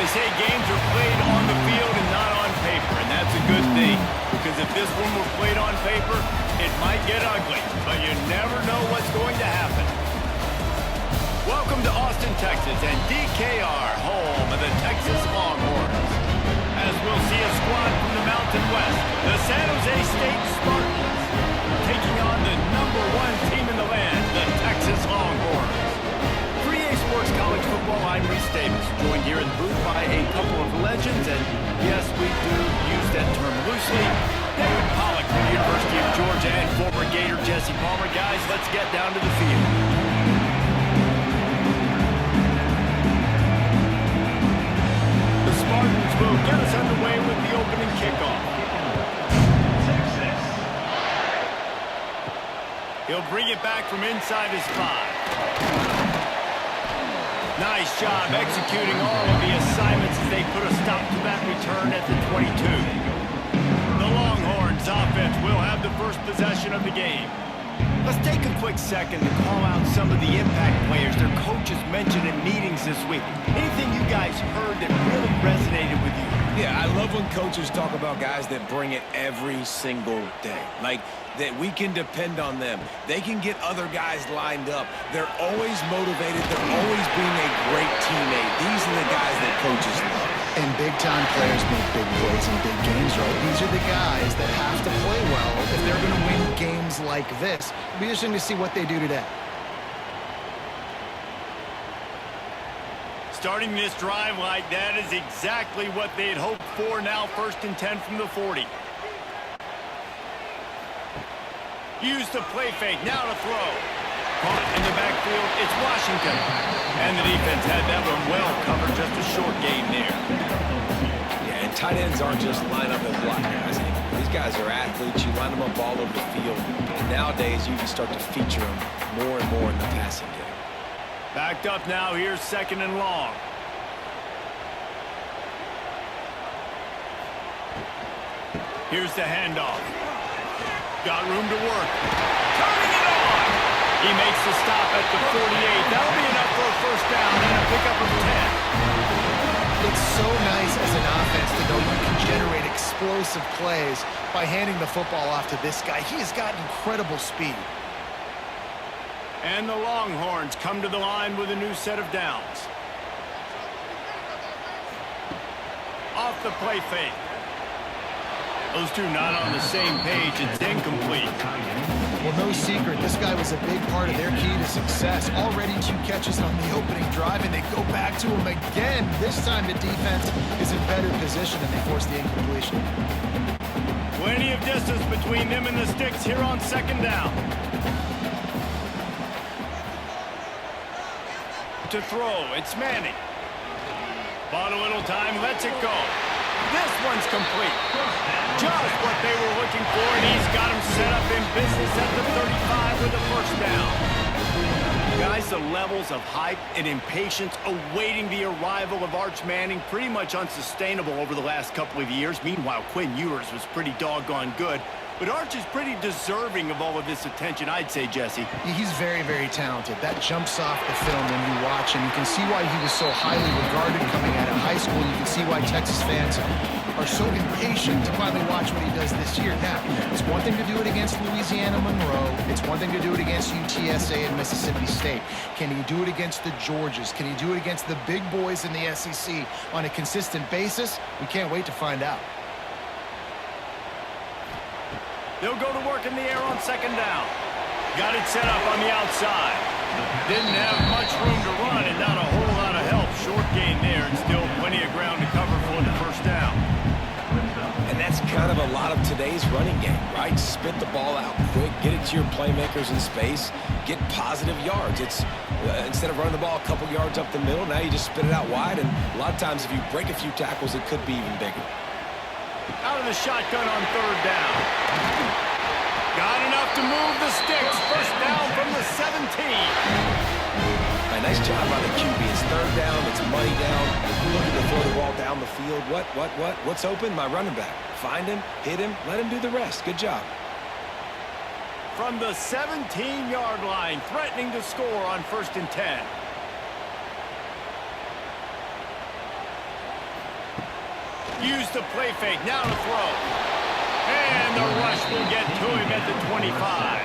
They say games are played on the field and not on paper, and that's a good thing. Because if this one were played on paper, it might get ugly, but you never know what's going to happen. Welcome to Austin, Texas, and DKR, home of the Texas Longhorns. As we'll see a squad from the Mountain West, the San Jose State Spartans, taking on the #1 team in the land, the Texas Longhorns. For EA Sports College Football, I'm Reese Davis, joined here in the booth by a couple of legends, and yes, we do use that term loosely. David Pollack from the University of Georgia and former Gator Jesse Palmer. Guys, let's get down to the field. The Spartans will get us underway with the opening kickoff. He'll bring it back from inside his 5. Nice job executing all of the assignments as they put a stop to that return at the 22. The Longhorns offense will have the first possession of the game. Let's take a quick second to call out some of the impact players their coaches mentioned in meetings this week. Anything you guys heard that really resonated with you? Yeah, I love when coaches talk about guys that bring it every single day. Like, that we can depend on them. They can get other guys lined up. They're always motivated. They're always being a great teammate. These are the guys that coaches love. And big-time players make big plays in big games, right? These are the guys that have to play well if they're going to win games like this. It'll be interesting to see what they do today. Starting this drive like that is exactly what they'd hoped for. Now 1st and 10 from the 40. Use the play fake, now to throw. Caught in the backfield, it's Washington. And the defense had that one well covered, just a short gain there. Yeah, and tight ends aren't just line up and block guys anymore. These guys are athletes. You line them up all over the field. And nowadays, you can start to feature them more and more in the passing game. Backed up now, here's 2nd and long. Here's the handoff. Got room to work. Turning it on! He makes the stop at the 48. That'll be enough for a 1st down and a pickup of 10. It's so nice as an offense to know you can generate explosive plays by handing the football off to this guy. He has got incredible speed. And the Longhorns come to the line with a new set of downs. Off the play fake. Those two not on the same page. It's incomplete. Well, no secret, this guy was a big part of their key to success. Already 2 catches on the opening drive, and they go back to him again. This time the defense is in better position, and they force the incompletion. Plenty of distance between them and the sticks here on 2nd down. To throw, it's Manning. Bought a little time, lets it go. This one's complete. Just what they were looking for, and he's got him set up in business at the 35 with a 1st down. Guys, the levels of hype and impatience awaiting the arrival of Arch Manning pretty much unsustainable over the last couple of years. Meanwhile, Quinn Ewers was pretty doggone good. But Arch is pretty deserving of all of this attention, I'd say, Jesse. He's very, very talented. That jumps off the film when you watch him. You can see why he was so highly regarded coming out of high school. You can see why Texas fans are so impatient to finally watch what he does this year. Now, it's one thing to do it against Louisiana Monroe. It's one thing to do it against UTSA and Mississippi State. Can he do it against the Georgias? Can he do it against the big boys in the SEC on a consistent basis? We can't wait to find out. They'll go to work in the air on 2nd down. Got it set up on the outside. Didn't have much room to run and not a whole lot of help. Short gain there and still plenty of ground to cover for the 1st down. And that's kind of a lot of today's running game, right? Spit the ball out quick, get it to your playmakers in space, get positive yards. It's instead of running the ball a couple yards up the middle, now you just spit it out wide, and a lot of times if you break a few tackles, it could be even bigger. Out of the shotgun on 3rd down. Got enough to move the sticks. 1st down from the 17. A nice job on the QB. It's 3rd down. It's money down. Looking to throw the ball down the field. What's open? My running back. Find him, hit him, let him do the rest. Good job. From the 17-yard line, threatening to score on 1st and 10. Use the play fake. Now to throw. And the rush will get to him at the 25.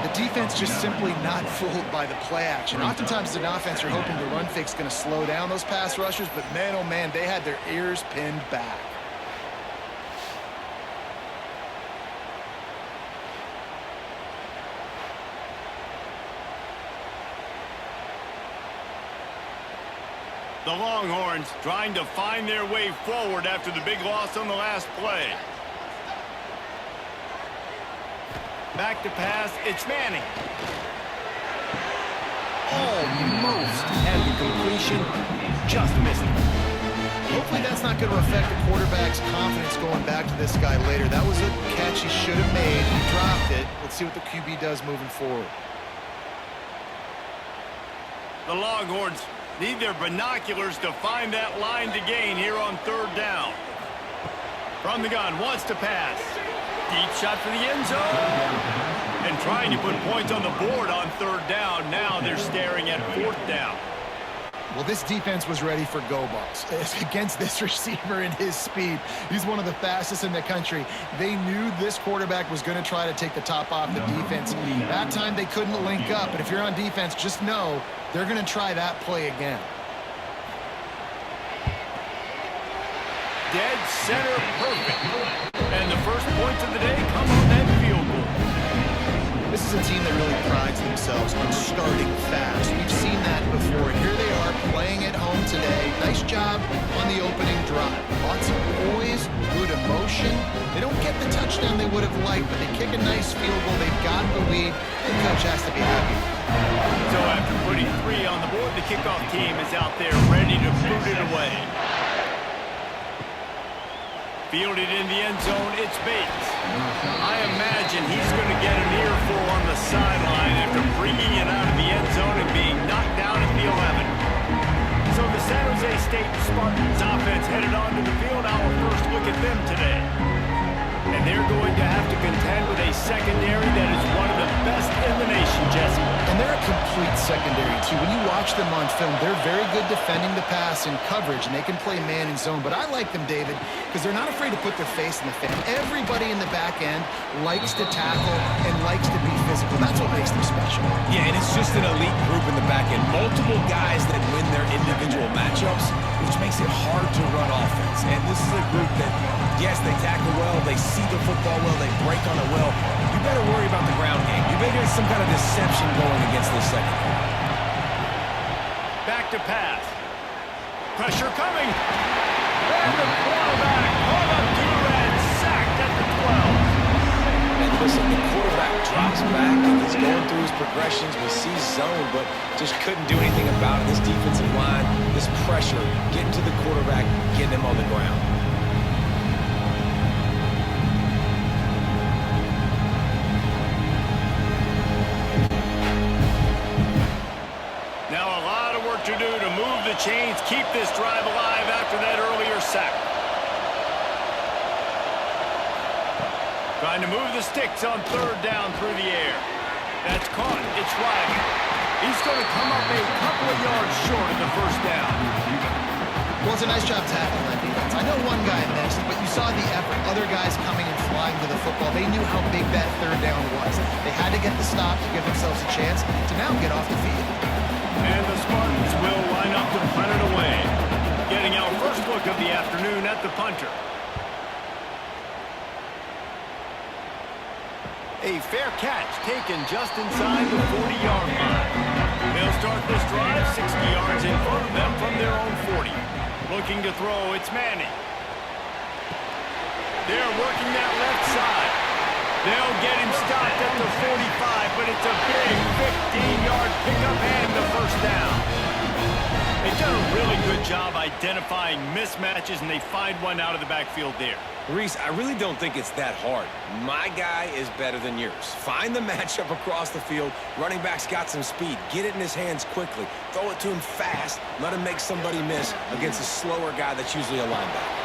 The defense just simply not fooled by the play action. Oftentimes, as an offense, you're hoping the run fake's going to slow down those pass rushers, but man, oh man, they had their ears pinned back. The Longhorns trying to find their way forward after the big loss on the last play. Back to pass, it's Manning. Almost had the completion, just missed it. Hopefully that's not going to affect the quarterback's confidence going back to this guy later. That was a catch he should have made. He dropped it. Let's see what the QB does moving forward. The Longhorns need their binoculars to find that line to gain here on third down. From the gun, wants to pass. Deep shot for the end zone. And trying to put points on the board on third down. Now they're staring at fourth down. Well, this defense was ready for go balls. Against this receiver and his speed, he's one of the fastest in the country. They knew this quarterback was going to try to take the top off the defense. That time they couldn't link up, but if you're on defense, just know they're going to try that play again. Dead center perfect. And the first points of the day come on that field goal. This is a team that really prides themselves on starting fast. We've seen that before. Here they are playing at home today. Nice job on the opening drive. Lots of poise, good emotion. They don't get the touchdown they would have liked, but they kick a nice field goal. They've got the lead. The coach has to be happy. So after putting 3 on the board, the kickoff team is out there ready to boot it away. Fielded in the end zone, it's Bates. I imagine he's going to get an earful on the sideline after bringing it out of the end zone and being knocked down at the 11. So the San Jose State Spartans offense headed onto the field. Our first look at them today. And they're going to have to contend with a secondary that is one of the best in the nation, Jesse. And they're a complete secondary, too. When you watch them on film, they're very good defending the pass and coverage, and they can play man and zone. But I like them, David, because they're not afraid to put their face in the fan. Everybody in the back end likes to tackle and likes to be physical. That's what makes them special. Yeah, and it's just an elite group in the back end. Multiple guys that win their individual matchups, which makes it hard to run offense. And this is a group that, yes, they tackle well, they see the football well, they break on it well. You better worry about the ground game. You better get some kind of deception going against this secondary. Back to pass. Pressure coming. And the quarterback caught up to and sacked at the 12. And listen, the quarterback drops back and he's going through his progressions. We see zone, but just couldn't do anything about it. This defensive line, this pressure, getting to the quarterback, getting him on the ground. Now a lot of work to do to move the chains, keep this drive alive after that earlier sack. Trying to move the sticks on third down through the air. That's caught. It's Riley. He's going to come up a couple of yards short of the first down. Well, it's a nice job tackling that defense. I know one guy missed, but you saw the effort. Other guys coming and flying to the football. They knew how big that third down was. They had to get the stop to give themselves a chance to now get off the field. And the Spartans will line up to punt it away. Getting our first look of the afternoon at the punter. A fair catch taken just inside the 40-yard line. They'll start this drive 60 yards in front of them from their own 40. Looking to throw, it's Manning. They're working that left side. They'll get him stopped at the 45, but it's a big 15-yard pickup and the first down. They've done a really good job identifying mismatches, and they find one out of the backfield there. Reese, I really don't think it's that hard. My guy is better than yours. Find the matchup across the field. Running back's got some speed. Get it in his hands quickly. Throw it to him fast. Let him make somebody miss against a slower guy that's usually a linebacker.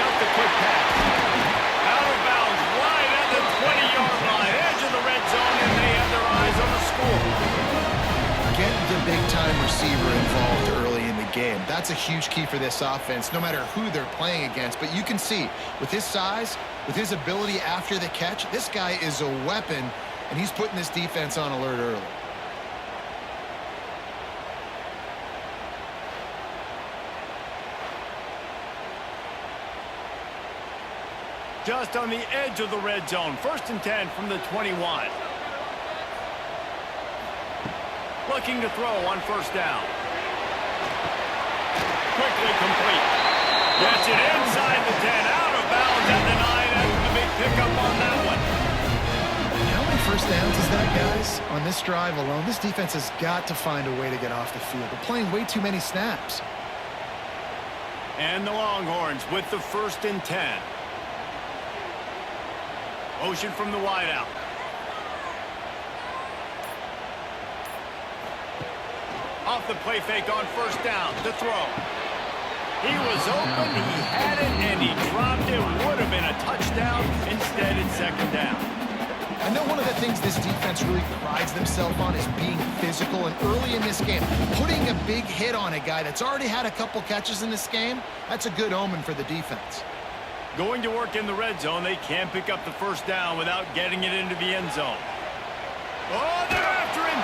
Got the quick pass. Out of bounds, right at the 20-yard line. Edge of the red zone, and they have their eyes on the score. Get the big-time receiver involved early in the game. That's a huge key for this offense, no matter who they're playing against. But you can see, with his size, with his ability after the catch, this guy is a weapon, and he's putting this defense on alert early. Just on the edge of the red zone. 1st and 10 from the 21. Looking to throw on 1st down. Quickly complete. Gets it inside the 10. Out of bounds at the 9 after the big pickup on that one. How many 1st downs is that, guys? On this drive alone, this defense has got to find a way to get off the field. They're playing way too many snaps. And the Longhorns with the 1st and 10. Motion from the wideout. Off the play fake on 1st down to throw. He was open, he had it, and he dropped it. Would have been a touchdown. Instead, it's 2nd down. I know one of the things this defense really prides themselves on is being physical, and early in this game, putting a big hit on a guy that's already had a couple catches in this game, that's a good omen for the defense. Going to work in the red zone. They can't pick up the 1st down without getting it into the end zone. Oh, they're after him.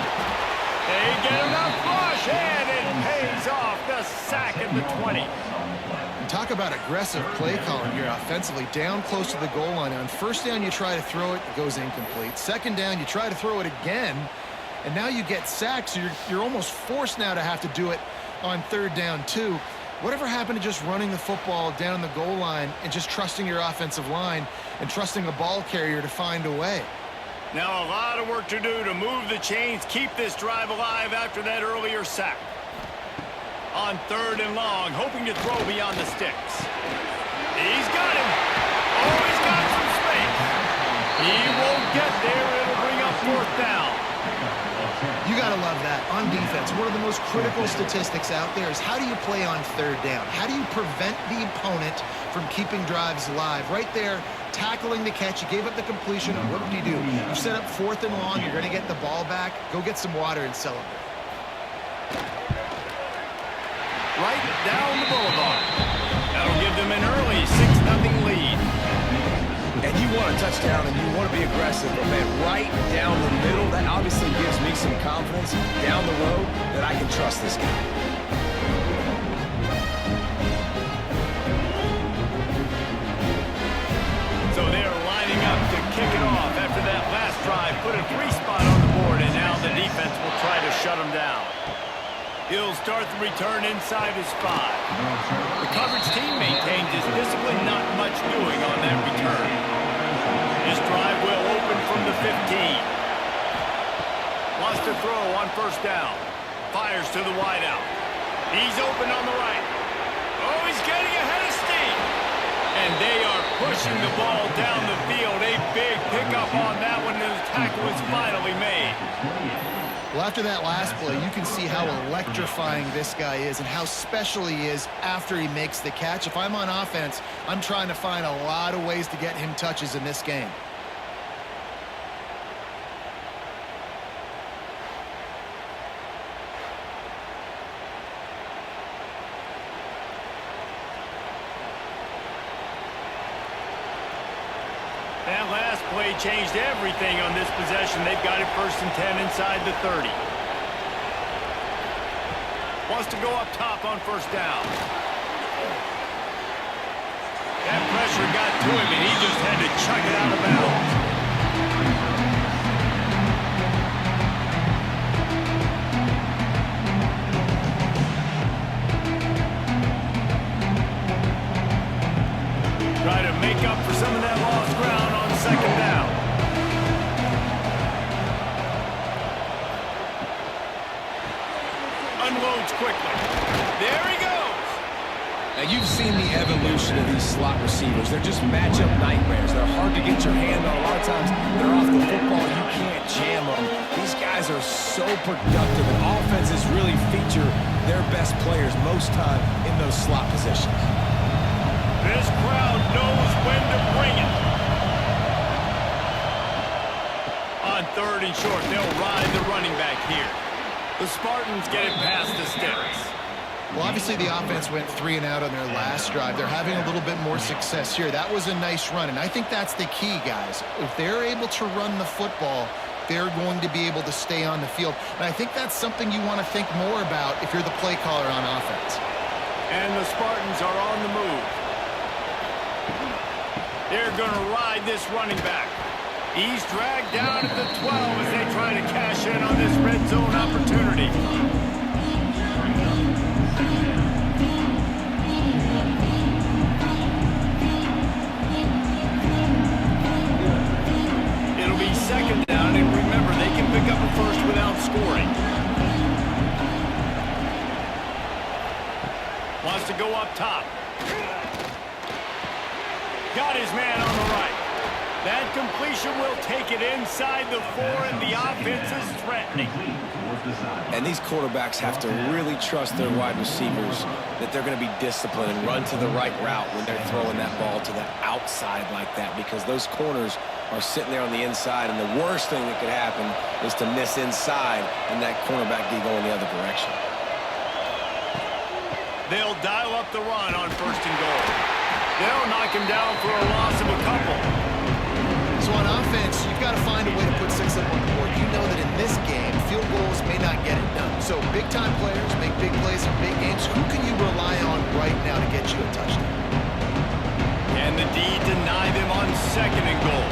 They get enough rush, and it pays off. The sack at the 20. And talk about aggressive play calling here offensively. Down close to the goal line. On 1st down, you try to throw it. It goes incomplete. 2nd down, you try to throw it again. And now you get sacked, so you're almost forced now to have to do it on 3rd down, too. Whatever happened to just running the football down the goal line and just trusting your offensive line and trusting a ball carrier to find a way? Now a lot of work to do to move the chains, keep this drive alive after that earlier sack. On 3rd and long, hoping to throw beyond the sticks. He's got him. Oh, he's got some space. He won't get there. It'll bring up 4th down. You got to love that. On defense, one of the most critical statistics out there is how do you play on 3rd down? How do you prevent the opponent from keeping drives alive? Right there, tackling the catch. You gave up the completion. And what do? You set up 4th and long. You're going to get the ball back. Go get some water and celebrate. Right down the boulevard. That'll give them an early 6-0 lead. And you want a touchdown and you want to be aggressive, but man, right down the middle, that obviously gives me some confidence down the road that I can trust this guy. So they're lining up to kick it off after that last drive. Put a 3 spot on the board, and now the defense will try to shut them down. He'll start the return inside his 5. The coverage team maintains his discipline, not much doing on that return. This drive will open from the 15. Wants to throw on 1st down. Fires to the wideout. He's open on the right. Oh, he's getting ahead of steam. And they are pushing the ball down the field. A big pickup on that one, and the tackle is finally made. Well, after that last play, you can see how electrifying this guy is and how special he is after he makes the catch. If I'm on offense, I'm trying to find a lot of ways to get him touches in this game. That last play changed everything on this possession. They've got it 1st and 10 inside the 30. Wants to go up top on 1st down. That pressure got to him, and he just had to chuck it out of bounds. Try to make up for some of that lost ground on 2nd down. Unloads quickly. There he goes. Now, you've seen the evolution of these slot receivers. They're just matchup nightmares. They're hard to get your hand on. A lot of times, they're off the football. You can't jam them. These guys are so productive, and offenses really feature their best players most time in those slot positions. This crowd knows when to bring it. On 3rd and short, they'll ride the running back here. The Spartans get it past the sticks. Well, obviously the offense went 3 and out on their last drive. They're having a little bit more success here. That was a nice run, and I think that's the key, guys. If they're able to run the football, they're going to be able to stay on the field. And I think that's something you want to think more about if you're the play caller on offense. And the Spartans are on the move. They're going to ride this running back. He's dragged down at the 12 as they try to cash in on this red zone opportunity. It'll be second down, and remember, they can pick up a first without scoring. Wants to go up top. Got his man on the right. That completion will take it inside the 4, and the offense is threatening. And these quarterbacks have to really trust their wide receivers that they're going to be disciplined and run to the right route when they're throwing that ball to the outside like that, because those corners are sitting there on the inside, and the worst thing that could happen is to miss inside and that cornerback be going the other direction. They'll dial up the run on first and goal. They'll knock him down for a loss of a couple. So on offense, you've got to find a way to put 6 up on the board. You know that in this game, field goals may not get it done. So big-time players make big plays in big games. Who can you rely on right now to get you a touchdown? And the D deny them on second and goal.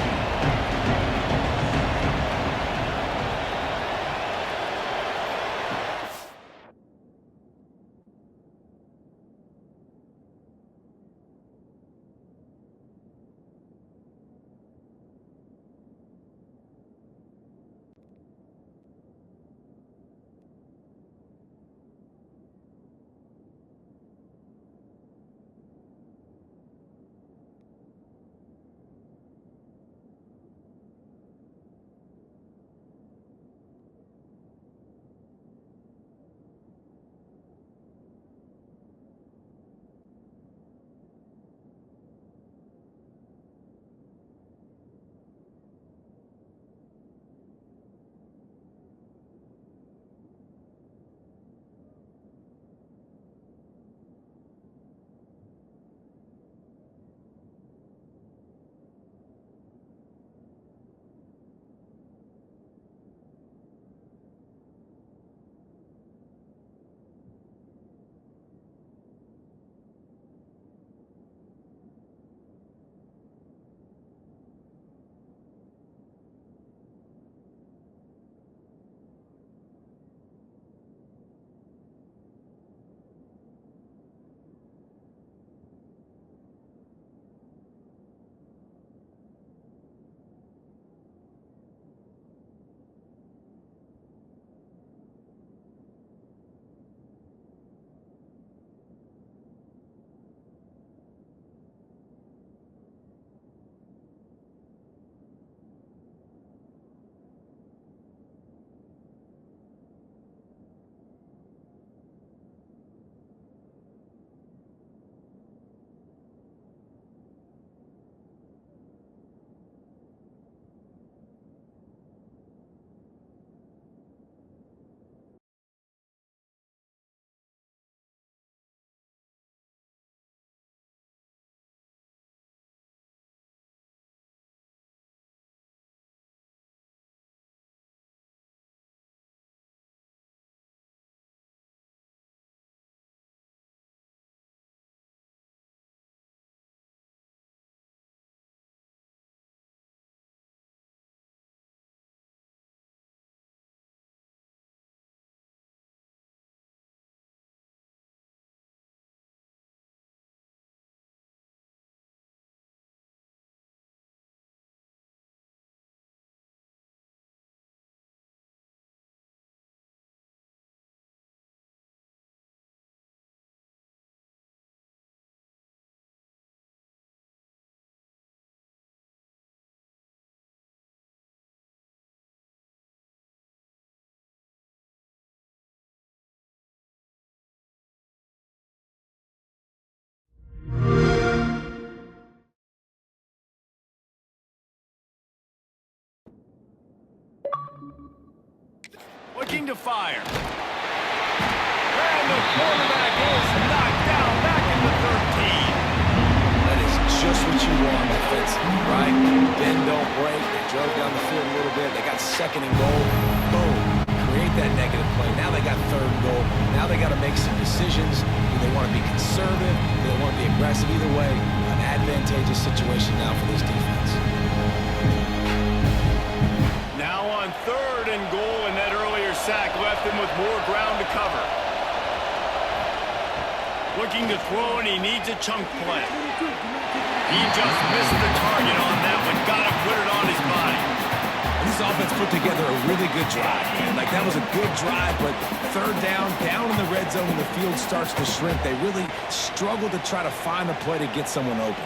Looking to fire. And the quarterback second and goal. Boom. Create that negative play. Now they got third and goal. Now they got to make some decisions. Do they want to be conservative? Do they want to be aggressive? Either way, an advantageous situation now for this defense. Now on third and goal, and that earlier sack left him with more ground to cover. Looking to throw, and he needs a chunk play. He just missed the target on that one. Got to put it on his body. And this offense put together a really good drive, man. Like, that was a good drive, but third down in the red zone when the field starts to shrink, they really struggle to try to find a play to get someone open.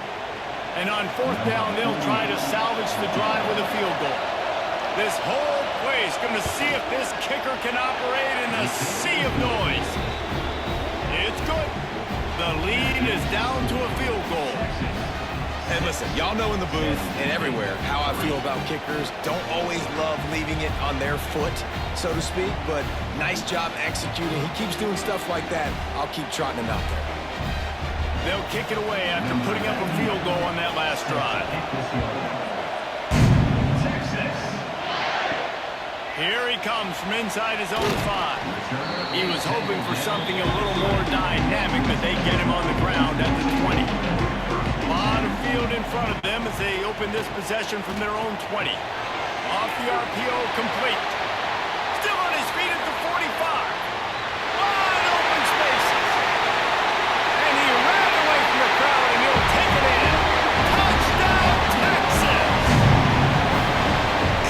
And on fourth down, they'll try to salvage the drive with a field goal. This whole place going to see if this kicker can operate in a sea of noise. It's good. The lead is down to a field goal. And listen, y'all know in the booth and everywhere how I feel about kickers. Don't always love leaving it on their foot, so to speak, but nice job executing. He keeps doing stuff like that. I'll keep trotting him out there. They'll kick it away after putting up a field goal on that last drive. Here he comes from inside his own 5. He was hoping for something a little more dynamic, but they get him on the ground at the 20. A lot of field in front of them as they open this possession from their own 20. Off the RPO, complete. Still on his feet at the 45. Wide open spaces. And he ran away from the crowd, and he'll take it in. Touchdown, Texas!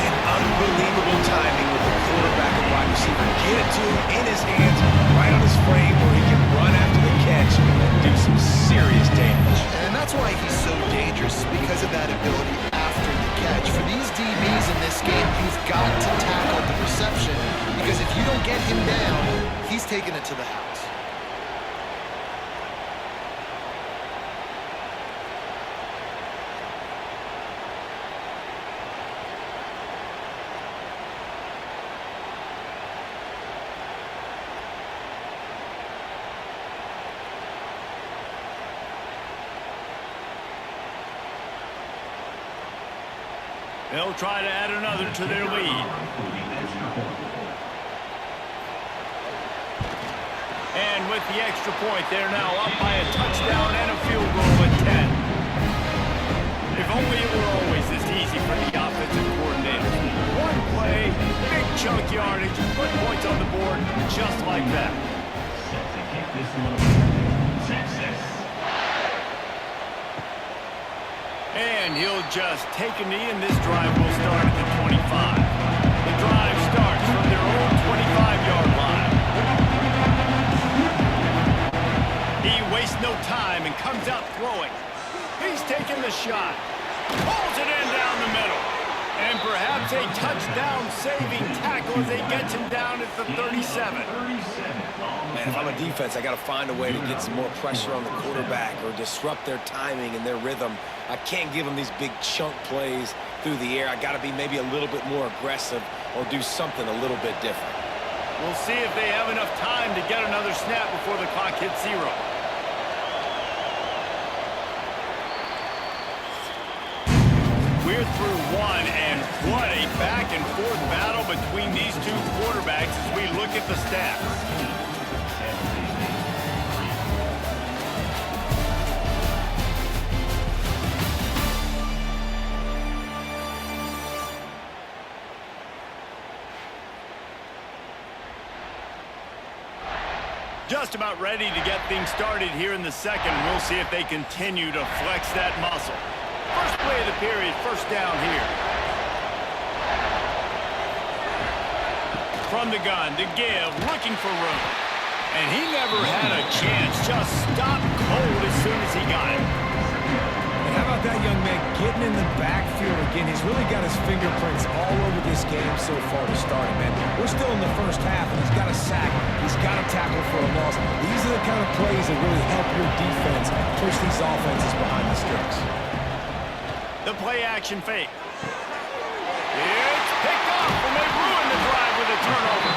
And unbelievable timing with the quarterback and wide receiver. Get it to him in his hands, right on his frame where he can run after the catch and do some serious damage. And that's why he's so dangerous, because of that ability after the catch. For these DBs in this game, you've got to tackle the reception, because if you don't get him down, he's taking it to the house. They'll try to add another to their lead. And with the extra point, they're now up by a touchdown and a field goal at 10. If only it were always this easy for the offensive coordinators. One play, big chunk yardage, put points on the board just like that. And he'll just take a knee, and this drive will start at the 25. The drive starts from their own 25-yard line. He wastes no time and comes out throwing. He's taking the shot. Pulls it in down the middle. And perhaps a touchdown-saving tackle as he gets him down at the 37. Man, if I'm a defense, I got to find a way to get some more pressure on the quarterback or disrupt their timing and their rhythm. I can't give them these big chunk plays through the air. I got to be maybe a little bit more aggressive or do something a little bit different. We'll see if they have enough time to get another snap before the clock hits 0. We're through one, and what a back-and-forth battle between these two quarterbacks as we look at the stats. Just about ready to get things started here in the second. We'll see if they continue to flex that muscle. First play of the period, first down here. From the gun to give, looking for room. And he never had a chance, just stopped cold as soon as he got it. And how about that young man getting in the backfield again? He's really got his fingerprints all over this game so far to start it, man. We're still in the first half, and he's got a sack. He's got a tackle for a loss. These are the kind of plays that really help your defense push these offenses behind the sticks. The play-action fake. It's picked off, and they ruin the drive with a turnover.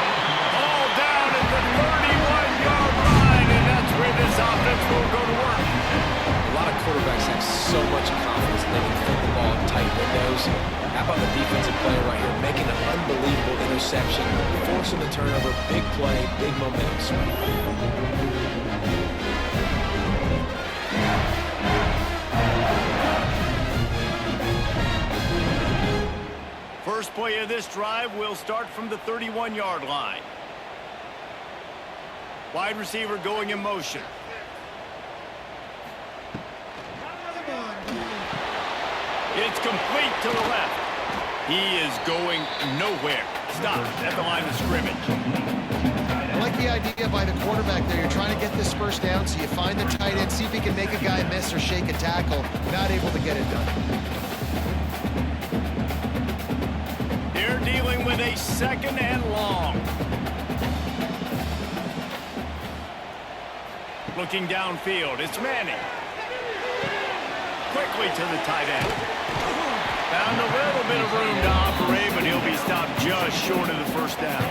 All down at the 31-yard line, and that's where this offense will go to work. A lot of quarterbacks have so much confidence that they can fit the ball in tight windows. How about the defensive player right here making an unbelievable interception, forcing the turnover, big play, big momentum swing. First play of this drive will start from the 31-yard line. Wide receiver going in motion. It's complete to the left. He is going nowhere. Stop at the line of scrimmage. I like the idea by the quarterback there. You're trying to get this first down, so you find the tight end, see if he can make a guy miss or shake a tackle. Not able to get it done. They're dealing with a second and long. Looking downfield, it's Manning. Quickly to the tight end. Found a little bit of room to operate, but he'll be stopped just short of the first down.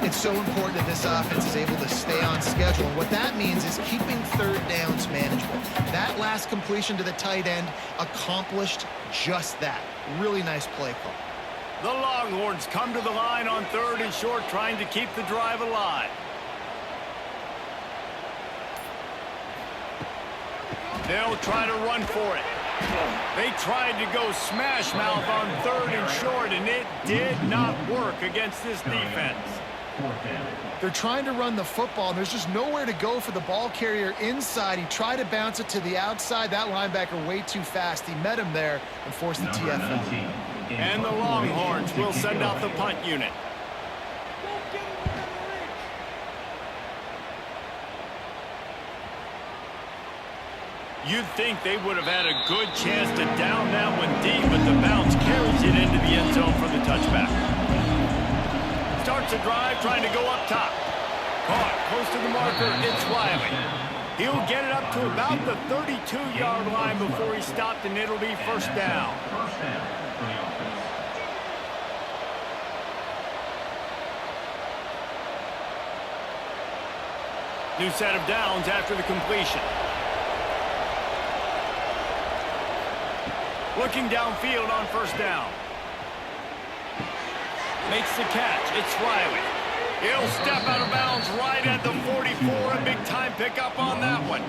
It's so important that this offense is able to stay on schedule. And what that means is keeping third downs manageable. That last completion to the tight end accomplished just that. Really nice play call. The Longhorns come to the line on 3rd and short, trying to keep the drive alive. They'll try to run for it. They tried to go smash mouth on 3rd and short, and it did not work against this defense. They're trying to run the football, and there's just nowhere to go for the ball carrier inside. He tried to bounce it to the outside. That linebacker way too fast. He met him there and forced the TFL. And the Longhorns will send out the punt unit. You'd think they would have had a good chance to down that one deep, but the bounce carries it into the end zone for the touchback. Starts a drive trying to go up top. Caught close to the marker, it's Riley. He'll get it up to about the 32-yard line before he stopped, and it'll be first down. New set of downs after the completion. Looking downfield on first down. Makes the catch. It's Riley. He'll step out of bounds right at the 44. A big-time pickup on that one.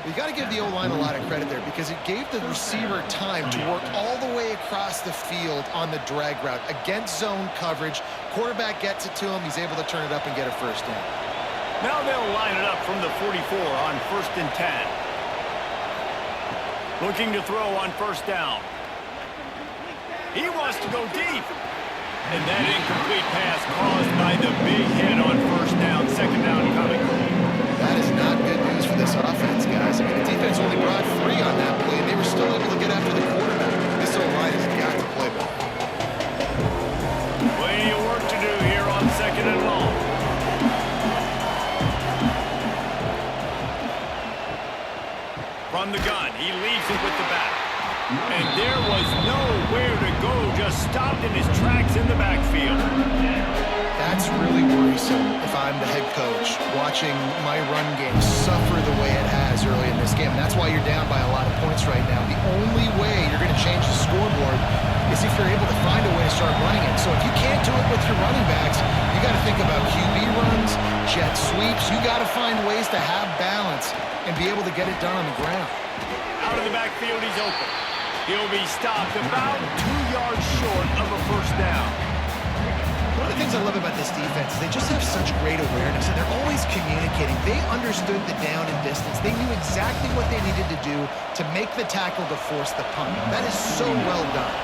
You got to give the O-line a lot of credit there because it gave the receiver time to work all the way across the field on the drag route against zone coverage. Quarterback gets it to him. He's able to turn it up and get a first down. Now they'll line it up from the 44 on 1st and 10. Looking to throw on first down. He wants to go deep. And that incomplete pass caused by the big hit on first down. Second down coming. That is not good news for this offense, guys. I mean, the defense only brought 3 on that play, and they were still able to get after the quarterback. This O-line has got to play ball. Plenty of work to do here on second and long. From the gun, he leaves it with the back. And there was nowhere to go, just stopped in his tracks in the backfield. That's really worrisome if I'm the head coach, watching my run game suffer the way it has early in this game. And that's why you're down by a lot of points right now. The only way you're going to change the scoreboard is if you're able to find a way to start running it. So if you can't do it with your running backs, you got to think about QB runs, jet sweeps. You got to find ways to have balance and be able to get it done on the ground. Out of the backfield, he's open. He'll be stopped about 2 yards short of a first down. One of the things I love about this defense is they just have such great awareness, and they're always communicating. They understood the down and distance. They knew exactly what they needed to do to make the tackle to force the punt. That is so well done.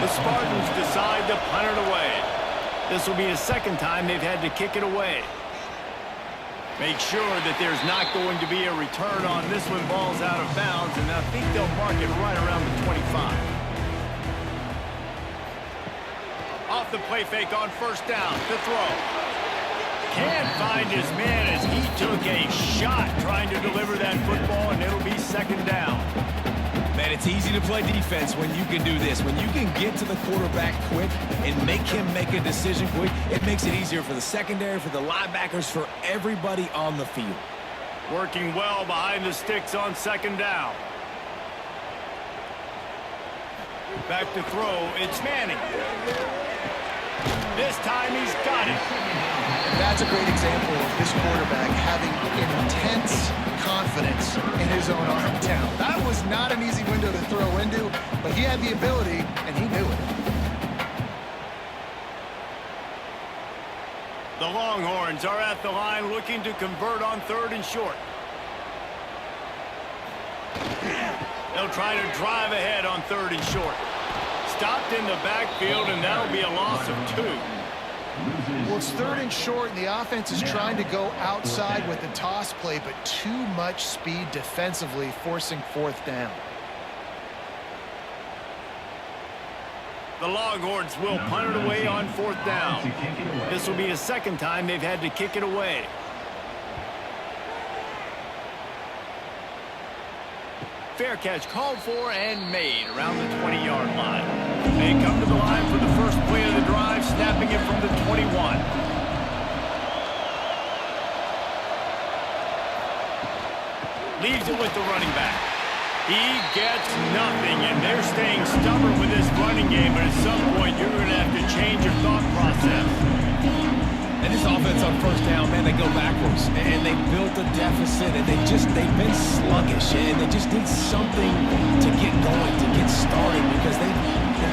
The Spartans decide to punt it away. This will be the second time they've had to kick it away. Make sure that there's not going to be a return on this one. Ball's out of bounds, and I think they'll mark it right around the 25. Off the play fake on first down to throw. Can't find his man as he took a shot trying to deliver that football, and it'll be second down. Man, it's easy to play defense when you can do this. When you can get to the quarterback quick and make him make a decision quick, it makes it easier for the secondary, for the linebackers, for everybody on the field. Working well behind the sticks on second down. Back to throw, it's Manning. This time he's got it. And that's a great example of this quarterback having intense confidence in his own arm talent. That was not an easy window to throw into, but he had the ability, and he knew it. The Longhorns are at the line looking to convert on 3rd and short. They'll try to drive ahead on 3rd and short. Stopped in the backfield, and that'll be a loss of 2. Well, it's 3rd and short, and the offense is trying to go outside with the toss play, but too much speed defensively, forcing 4th down. The Longhorns will punt it away on 4th down. This will be the 2nd time they've had to kick it away. Fair catch called for and made around the 20-yard line. They come to the line for the first play of the drive, snapping it from the 21. Leaves it with the running back. He gets nothing, and they're staying stubborn with this running game, but at some point you're going to have to change your thought process. And this offense on 1st down, man, they go backwards. And they built a deficit, and they've been sluggish, and they just need something to get going, to get started, because they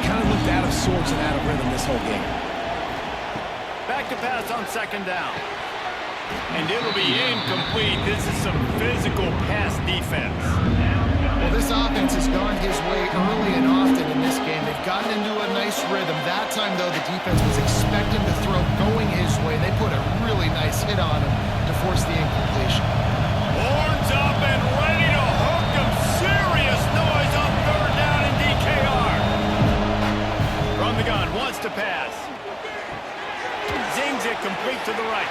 kind of looked out of sorts and out of rhythm this whole game. Back to pass on 2nd down. And it'll be incomplete. This is some physical pass defense. Well, this offense has gone his way early and often in this game. They've gotten into a nice rhythm. That time, though, the defense was expecting the throw going his way. They put a really nice hit on him to force the incompletion. Horns up and ready to hook him. Serious noise on 3rd down in DKR. From the gun, wants to pass. Zings it complete to the right.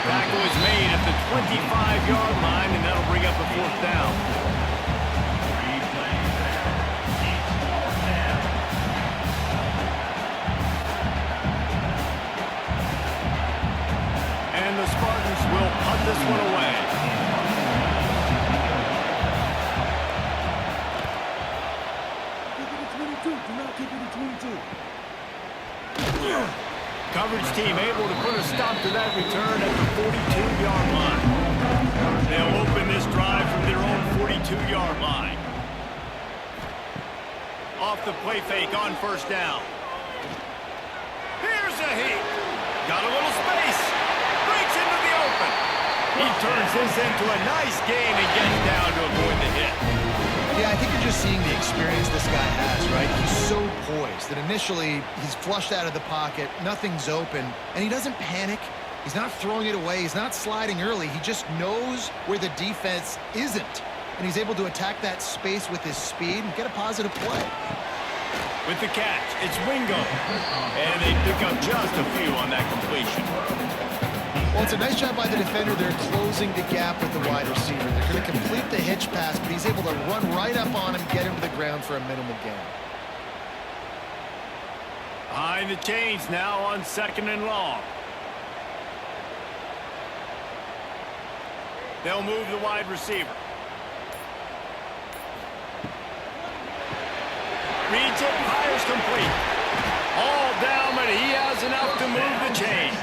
Tackle is made at the 25-yard line, and that'll bring up a 4th down. And the Spartans will punt this one away. Coverage team able to put a stop to that return at the 42-yard line. They'll open this drive from their own 42-yard line. Off the play fake on 1st down. Here's a heat. Got a little space. Breaks into the open. He turns this into a nice gain and gets down to avoid the hit. Yeah, I think you're just seeing the experience this guy has, right? He's so poised that initially he's flushed out of the pocket, nothing's open, and he doesn't panic. He's not throwing it away. He's not sliding early. He just knows where the defense isn't, and he's able to attack that space with his speed and get a positive play. With the catch, it's Wingo, and they pick up just a few on that completion. Well, it's a nice job by the defender. They're closing the gap with the wide receiver. They're going to complete the hitch pass, but he's able to run right up on him, get him to the ground for a minimal gain. Behind the chains now on 2nd and long. They'll move the wide receiver. Reads it, fires complete. All down, but he has enough to move the chains.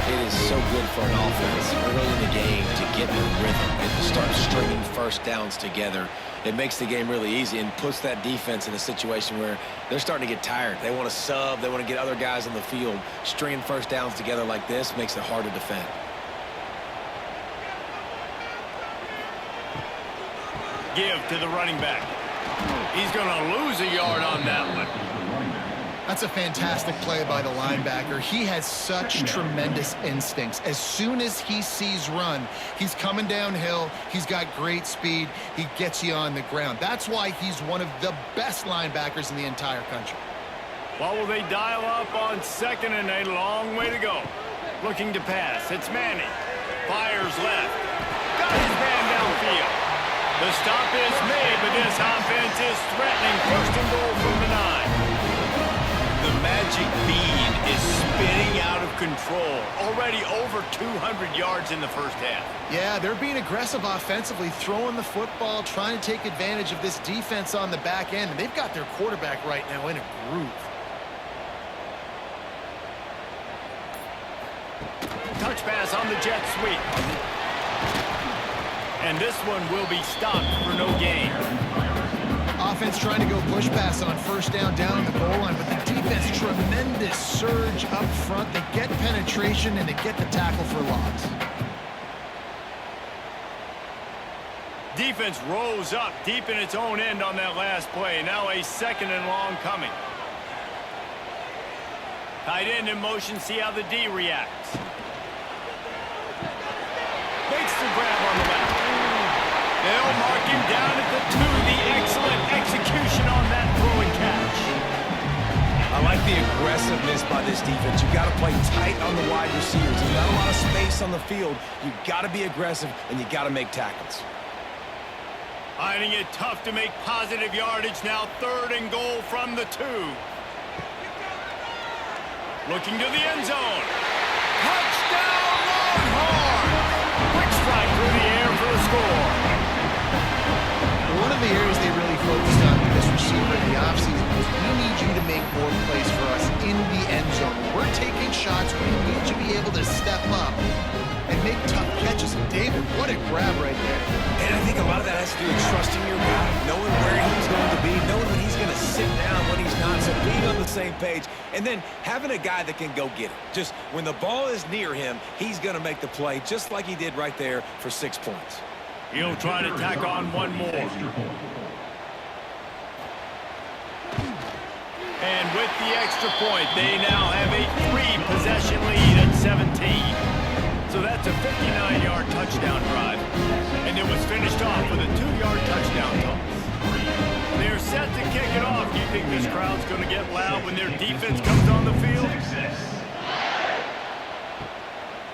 It is so good for an offense early in the game to get in a rhythm and to start stringing 1st downs together. It makes the game really easy and puts that defense in a situation where they're starting to get tired. They want to sub. They want to get other guys on the field. Stringing 1st downs together like this makes it hard to defend. Give to the running back. He's going to lose a yard on that one. That's a fantastic play by the linebacker. He has such tremendous instincts. As soon as he sees run, he's coming downhill. He's got great speed. He gets you on the ground. That's why he's one of the best linebackers in the entire country. What will they dial up on 2nd and a long way to go? Looking to pass. It's Manning. Fires left. Got his man downfield. The stop is made, but this offense is threatening 1st and goal from the 9. The magic bean is spinning out of control. Already over 200 yards in the 1st half. Yeah, they're being aggressive offensively, throwing the football, trying to take advantage of this defense on the back end. And they've got their quarterback right now in a groove. on the jet sweep. And this one will be stopped for no gain. Offense trying to go push pass on first down on the goal line, but the defense, tremendous surge up front. They get penetration and they get the tackle for loss. Defense rose up deep in its own end on that last play. Now a 2nd and long coming. Tight end in motion, see how the D reacts. Makes the grab on the left. They'll mark him down at the 2. The excellent execution on that throw and catch. I like the aggressiveness by this defense. You got to play tight on the wide receivers. There's not a lot of space on the field. You got to be aggressive and you got to make tackles. Finding it tough to make positive yardage now. 3rd and goal from the 2. Looking to the end zone. Touchdown Longhorns! Quick strike through the air for the score. One of the areas they really focused on with this receiver in the offseason was we need you to make more plays for us in the end zone. We're taking shots. We need you to be able to step up and make tough catches. And David, what a grab right there. And I think a lot of that has to do with trusting your guy, knowing where he's going to be, knowing when he's going to sit down, when he's not, so being on the same page, and then having a guy that can go get it. Just when the ball is near him, he's going to make the play, just like he did right there for 6 points. He'll try to tack on one more. And with the extra point, they now have a 3-possession lead at 17. So that's a 59-yard touchdown drive. And it was finished off with a 2-yard touchdown toss. They're set to kick it off. Do you think this crowd's going to get loud when their defense comes on the field?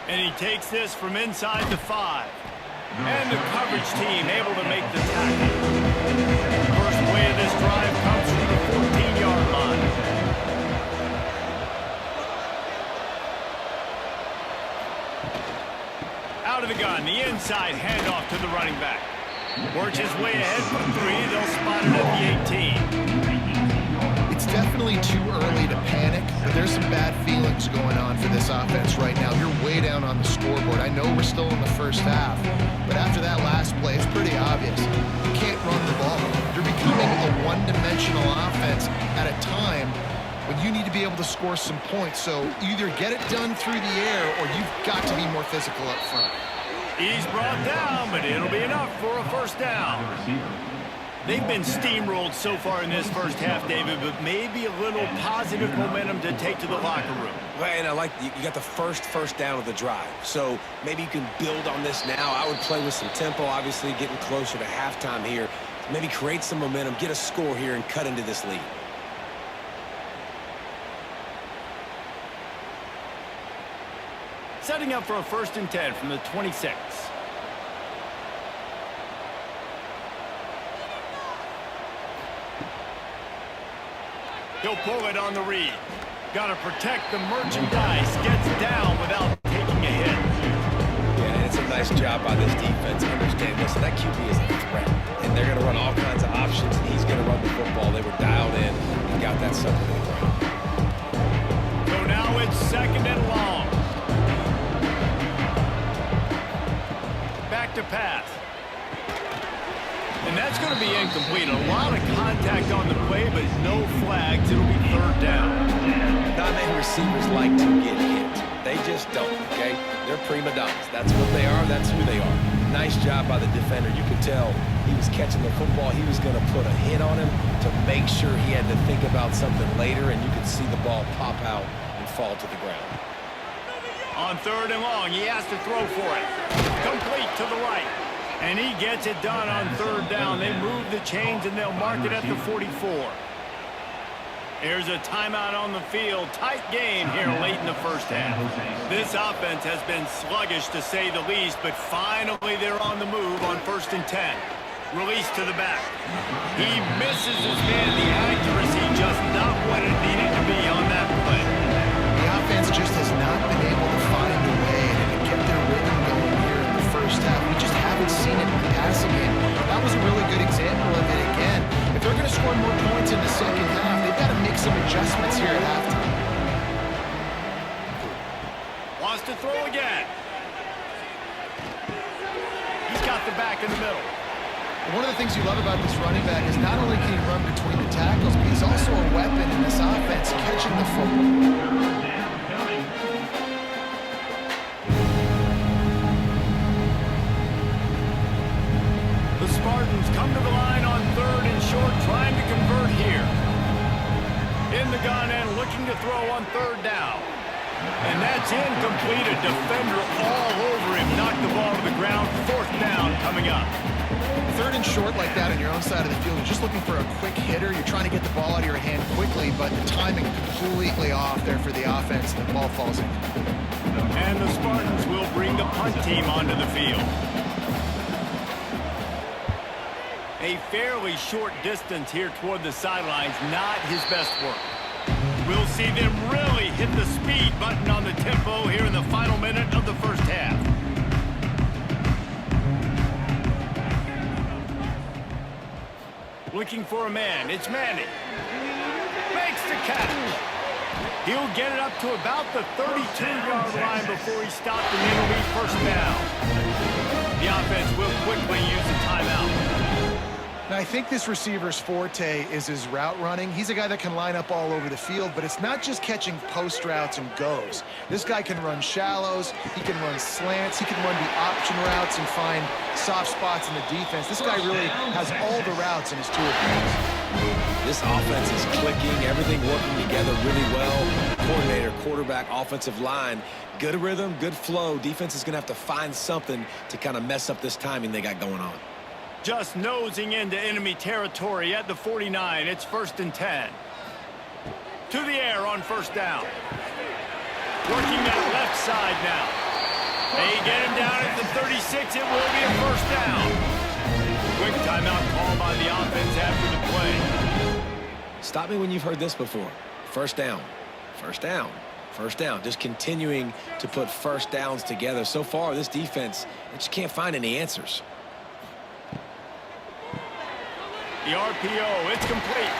And he takes this from inside the 5. And the coverage team able to make the tackle. First play of this drive comes from the 14-yard line. Out of the gun, the inside handoff to the running back. Works his way ahead for 3. They'll spot it at the 18. It's definitely too early to panic, but there's some bad feelings going on for this offense right now. You're way down on the scoreboard. I know we're still in the first half, but after that last play, it's pretty obvious. You can't run the ball. You're becoming a one-dimensional offense at a time when you need to be able to score some points. So either get it done through the air or you've got to be more physical up front. He's brought down, but it'll be enough for a first down. They've been steamrolled so far in this first half, David, but maybe a little positive momentum to take to the locker room. Well, and I like you got the first down of the drive, so maybe you can build on this now. I would play with some tempo, obviously getting closer to halftime here. Maybe create some momentum, get a score here, and cut into this lead. Setting up for a 1st and 10 from the 26. He'll pull it on the read. Got to protect the merchandise. Gets down without taking a hit. Yeah, and it's a nice job by this defense. Understand this. That QB is a threat. And they're going to run all kinds of options, and he's going to run the football. They were dialed in and got that sucker to the ground. So now it's 2nd and long. Back to pass. And that's going to be incomplete. A lot of contact on the play, but no flags. It'll be 3rd down. Not many receivers like to get hit. They just don't, okay? They're prima donnas. That's what they are. That's who they are. Nice job by the defender. You could tell he was catching the football. He was going to put a hit on him to make sure he had to think about something later, and you could see the ball pop out and fall to the ground. On 3rd and long, he has to throw for it. Complete to the right. And he gets it done on 3rd down. They move the chains, and they'll mark it at the 44. Here's a timeout on the field. Tight game here late in the first half. This offense has been sluggish, to say the least, but finally they're on the move on 1st and 10. Release to the back. He misses his man. The accuracy just not what it needed to be on that play. The offense just has not been able to find a way to get their rhythm going here in the first half. We just haven't seen it in the passing game. That was a really good example of it again. If they're going to score more points in the second half, they've got to make some adjustments here at halftime. Wants to throw again. off the back in the middle. One of the things you love about this running back is not only can he run between the tackles, but he's also a weapon in this offense, catching the football. The Spartans come to the line on 3rd and short, trying to convert here. In the gun and looking to throw on 3rd down. And that's incomplete. A defender all over him. Knocked the ball to the ground. 4th down coming up. 3rd and short like that on your own side of the field, you're just looking for a quick hitter. You're trying to get the ball out of your hand quickly, but the timing completely off there for the offense. The ball falls in. And the Spartans will bring the punt team onto the field. A fairly short distance here toward the sidelines, not his best work. We'll see them really hit the speed button on the tempo here in the final minute of the first half. Looking for a man, it's Manning. Makes the catch. He'll get it up to about the 32-yard line before he stopped and it'll be 1st down. The offense will quickly use a timeout. Now, I think this receiver's forte is his route running. He's a guy that can line up all over the field, but it's not just catching post routes and goes. This guy can run shallows, he can run slants, he can run the option routes and find soft spots in the defense. This guy really has all the routes in his toolbox. This offense is clicking, everything working together really well. Coordinator, quarterback, offensive line, good rhythm, good flow. Defense is going to have to find something to kind of mess up this timing they got going on. Just nosing into enemy territory at the 49. It's 1st and 10. To the air on 1st down. Working that left side now. They get him down at the 36. It will be a 1st down. Quick timeout call by the offense after the play. Stop me when you've heard this before. 1st down. 1st down. 1st down. Just continuing to put 1st downs together. So far, this defense, they just can't find any answers. The RPO, it's complete.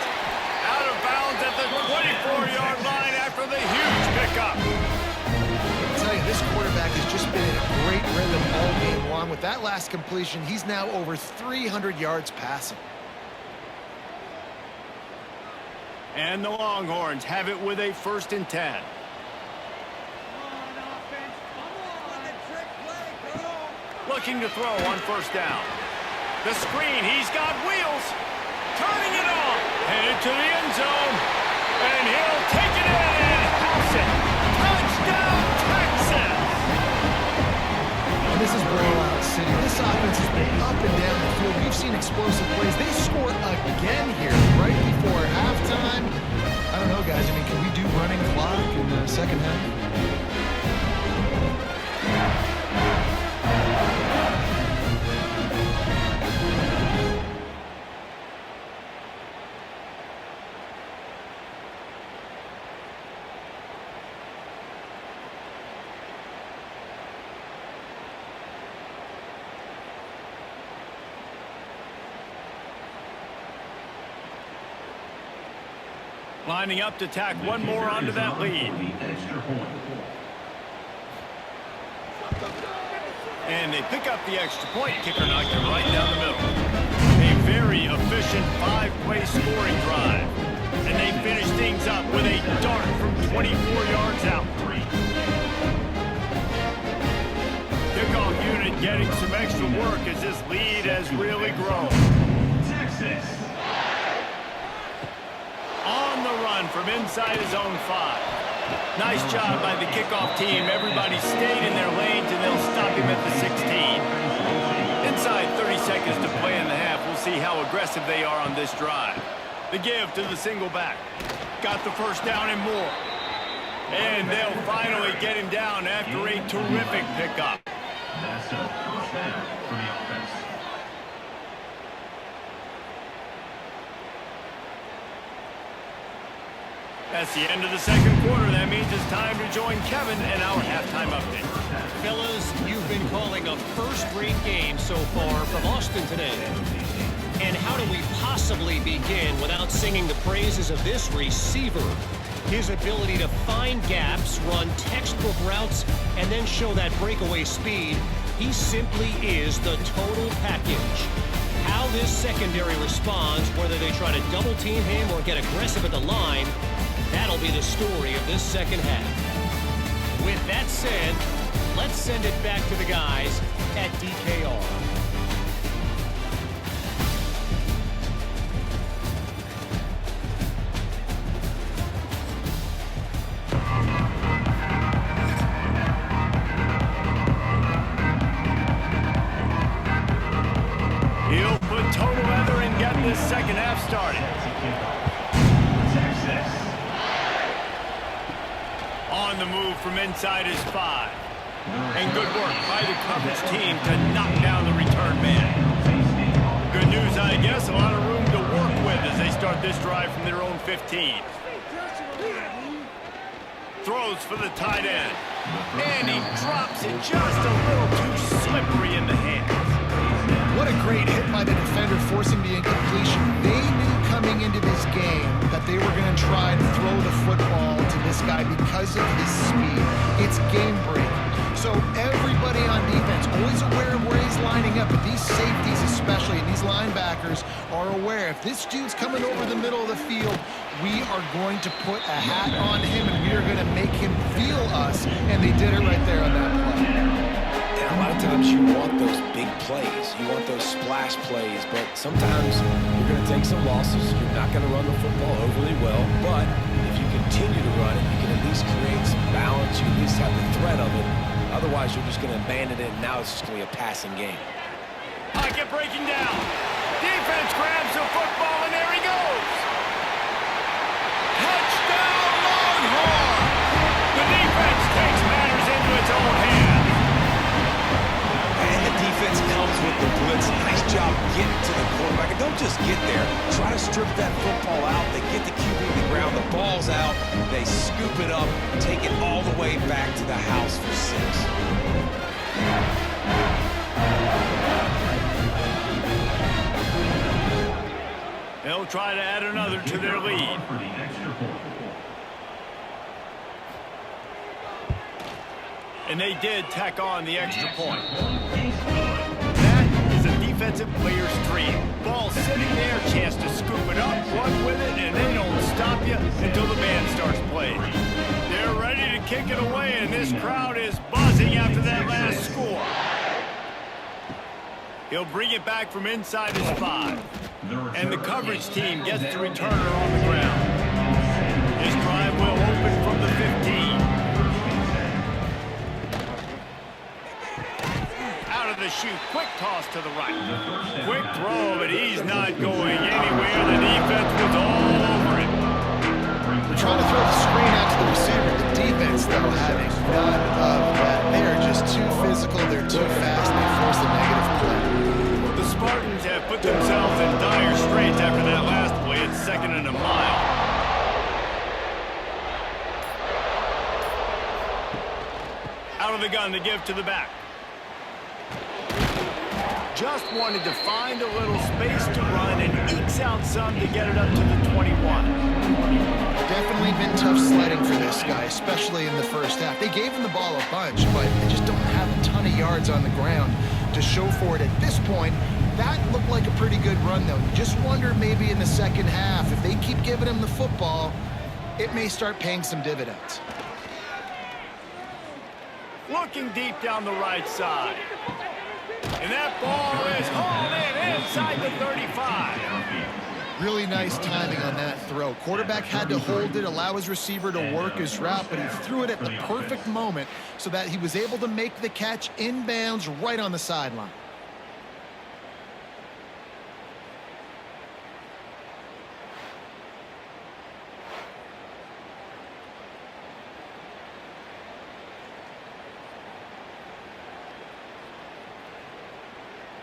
Out of bounds at the 24-yard line after the huge pickup. I'll tell you, this quarterback has just been in a great rhythm all game long. With that last completion, he's now over 300 yards passing. And the Longhorns have it with a 1st and 10. Looking to throw on 1st down. The screen, he's got wheels. Turning it on. Headed to the end zone. And he'll take it in and house it. Touchdown, Texas! And this is blowout city. This offense has been up and down the field. We've seen explosive plays. They scored again here right before halftime. I don't know, guys. I mean, can we do running clock in the 2nd half? Lining up to tack one more onto that lead. And they pick up the extra point. Kicker knocked it right down the middle. A very efficient 5-play scoring drive. And they finish things up with a dart from 24 yards out. Kickoff unit getting some extra work as this lead has really grown. Texas. On the run from inside his own 5. Nice job by the kickoff team. Everybody stayed in their lanes, and they'll stop him at the 16. Inside 30 seconds to play in the half. We'll see how aggressive they are on this drive. The give to the single back. Got the 1st down and more. And they'll finally get him down after a terrific pickup. That's a 1st down for the offense. That's the end of the 2nd quarter. That means it's time to join Kevin and our halftime update. Fellas, you've been calling a first-rate game so far from Austin today. And how do we possibly begin without singing the praises of this receiver? His ability to find gaps, run textbook routes, and then show that breakaway speed. He simply is the total package. How this secondary responds, whether they try to double team him or get aggressive at the line, that'll be the story of this second half. With that said, let's send it back to the guys at DKR. He'll put total effort and get this second half started. On the move from inside his 5. And good work by the coverage team to knock down the return man. Good news, I guess, a lot of room to work with as they start this drive from their own 15. Throws for the tight end. And he drops it just a little too slippery in the hands. What a great hit by the defender, forcing the incompletion. They knew coming into this game that they were going to try to throw the football to this guy because of his speed. It's game breaking. So everybody on defense always aware of where he's lining up, but these safeties especially, and these linebackers are aware. If this dude's coming over the middle of the field, we are going to put a hat on him, and we are going to make him feel us, and they did it right there on that play. And a lot of times you want those big plays. You want those splash plays, but sometimes you're going to take some losses. You're not going to run the football overly well, but if you continue to run it, you can at least create some balance. You at least have the threat of it. Otherwise, you're just going to abandon it, and now it's just going to be a passing game. Pocket breaking down. Defense grabs the football, and there he goes. Touchdown, Longhorn! The defense takes matters into its own hands. And the defense comes with the blitz. Nice job getting to the quarterback. And don't just get there. Try to strip that football out. They get the QB to the ground. The ball's out. They scoop it up, take it all the way back to the house for 6. They'll try to add another to their lead. And they did tack on the extra point. That is a defensive player's dream. Ball sitting there, chance to scoop it up, run with it, and they don't stop you until the band starts playing. They're ready to kick it away, and this crowd is buzzing after that last score. He'll bring it back from inside his 5. And the coverage team gets the returner on the ground. This drive will open from the 15. Out of the chute, quick toss to the right. Quick throw, but he's not going anywhere. The defense was all over it. They're trying to throw the screen out to the receiver. The defense, though, having none of that. They are just too physical. They're too fast. They force the negative play. The Spartans have put themselves in dire straits after that last play. It's 2nd and a mile. Out of the gun to give to the back. Just wanted to find a little space to run and ekes out some to get it up to the 21. Definitely been tough sledding for this guy, especially in the first half. They gave him the ball a bunch, but they just don't have a ton of yards on the ground to show for it at this point. That looked like a pretty good run, though. You just wonder maybe in the second half, if they keep giving him the football, it may start paying some dividends. Looking deep down the right side. And that ball is hauled in inside the 35. Really nice timing on that throw. Quarterback had to hold it, allow his receiver to work his route, but he threw it at the perfect moment so that he was able to make the catch inbounds right on the sideline.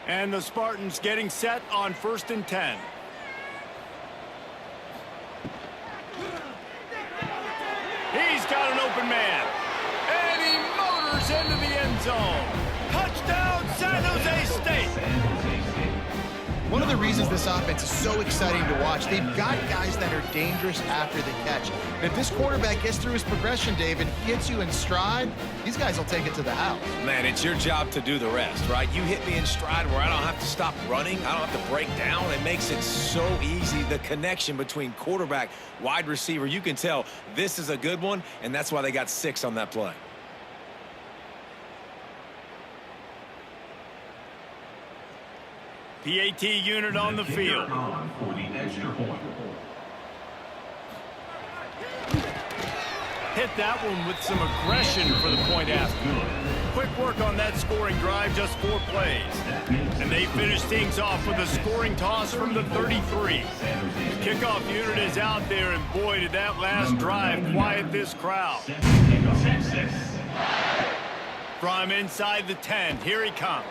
And the Spartans getting set on 1st and 10. He's got an open man. And he motors into the end zone. Touchdown, San Jose State. One of the reasons this offense is so exciting to watch. They've got guys that are dangerous after the catch. And if this quarterback gets through his progression, David, gets you in stride, these guys will take it to the house. Man, it's your job to do the rest, right? You hit me in stride where I don't have to stop running. I don't have to break down. It makes it so easy. The connection between quarterback, wide receiver, you can tell this is a good one, and that's why they got 6 on that play. PAT unit on the field. On for the extra point. Hit that one with some aggression for the point after. Quick work on that scoring drive, just 4 plays. And they finish things off with a scoring toss from the 33. The kickoff unit is out there, and boy, did that last drive quiet this crowd. From inside the 10, here he comes.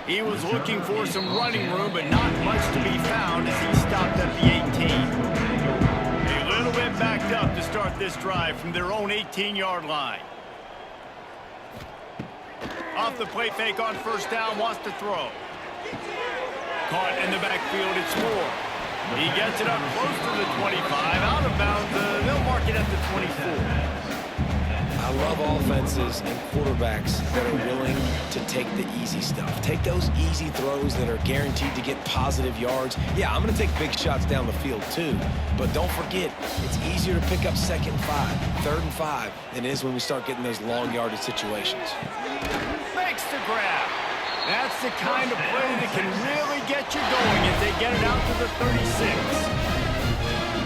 He was looking for some running room, but not much to be found as he stopped at the 18. A little bit backed up to start this drive from their own 18-yard line. Off the play fake on first down, wants to throw. Caught in the backfield, it's Moore. He gets it up close to the 25, out of bounds. They'll mark it at the 24. I love offenses and quarterbacks that are willing to take the easy stuff. Take those easy throws that are guaranteed to get positive yards. Yeah, I'm going to take big shots down the field too. But don't forget, it's easier to pick up 2nd and 5, 3rd and 5 than it is when we start getting those long yardage situations. Makes the grab. That's the kind of play that can really get you going as they get it out to the 36.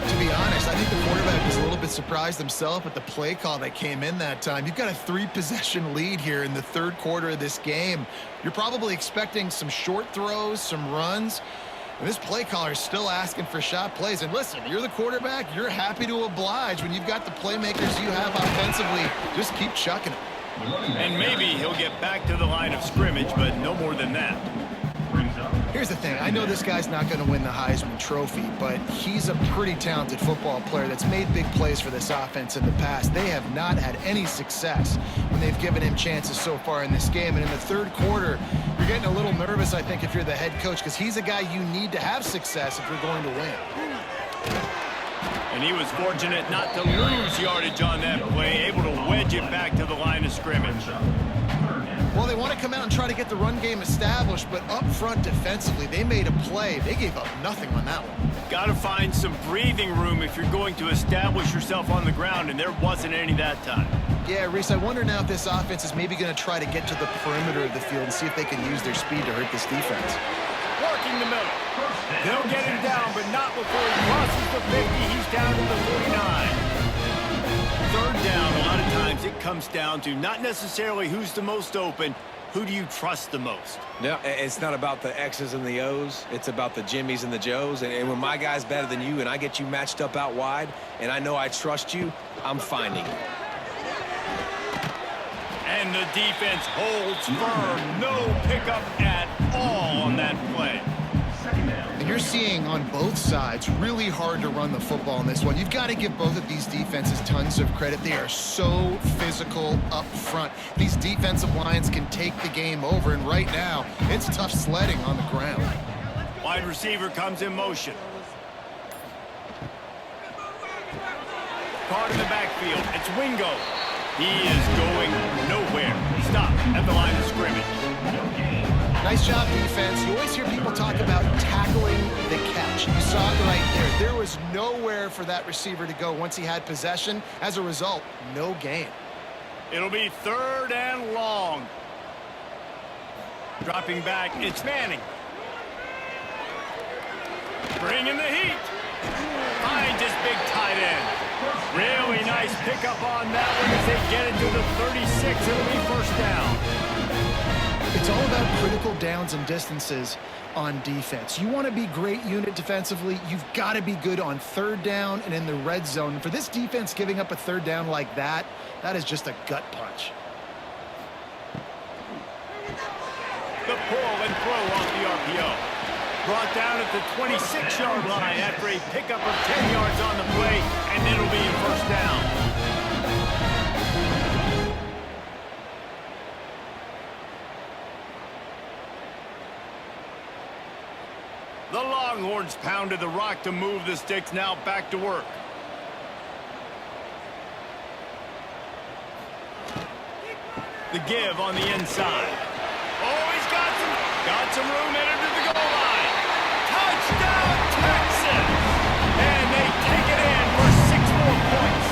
To be honest, I think the quarterback was a little bit surprised himself at the play call that came in that time. You've got a 3-possession lead here in the 3rd quarter of this game. You're probably expecting some short throws, some runs. And this play caller is still asking for shot plays. And listen, you're the quarterback. You're happy to oblige when you've got the playmakers you have offensively. Just keep chucking it. And maybe he'll get back to the line of scrimmage, but no more than that. Here's the thing. I know this guy's not going to win the Heisman Trophy, but he's a pretty talented football player that's made big plays for this offense in the past. They have not had any success when they've given him chances so far in this game. And in the 3rd quarter, you're getting a little nervous, I think, if you're the head coach, because he's a guy you need to have success if you're going to win. And he was fortunate not to lose yardage on that play, able to wedge it back to the line of scrimmage. Well, they want to come out and try to get the run game established, but up front defensively, they made a play. They gave up nothing on that one. Got to find some breathing room if you're going to establish yourself on the ground, and there wasn't any that time. Yeah, Reese, I wonder now if this offense is maybe going to try to get to the perimeter of the field and see if they can use their speed to hurt this defense. Working the middle. They'll get him down, but not before he crosses the 50. He's down to the 49. 3rd down, a lot of times it comes down to not necessarily who's the most open, who do you trust the most? No, it's not about the X's and the O's. It's about the Jimmys and the Joes. And when my guy's better than you and I get you matched up out wide and I know I trust you, I'm finding it. And the defense holds firm. No pickup at all on that play. And you're seeing on both sides really hard to run the football in this one. You've got to give both of these defenses tons of credit. They are so physical up front. These defensive lines can take the game over, and right now, it's tough sledding on the ground. Wide receiver comes in motion. Caught in the backfield. It's Wingo. He is going nowhere. Stop at the line of scrimmage. Nice job, defense. You always hear people talk about tackling the catch. You saw it right there. There was nowhere for that receiver to go once he had possession. As a result, no gain. It'll be 3rd and long. Dropping back, it's Manning. Bringing the heat. Finds his big tight end. Really nice pickup on that one as they get it to the 36. It'll be 1st down. It's all about critical downs and distances on defense. You want to be great unit defensively, you've got to be good on 3rd down and in the red zone. For this defense giving up a 3rd down like that, that is just a gut punch. The pull and throw off the RPO. Brought down at the 26-yard line after a pickup of 10 yards on the play, and it'll be 1st down. The Longhorns pounded the rock to move the sticks, now back to work. The give on the inside. Oh, he's got some room headed to the goal line. Touchdown, Texas! And they take it in for 6 more points.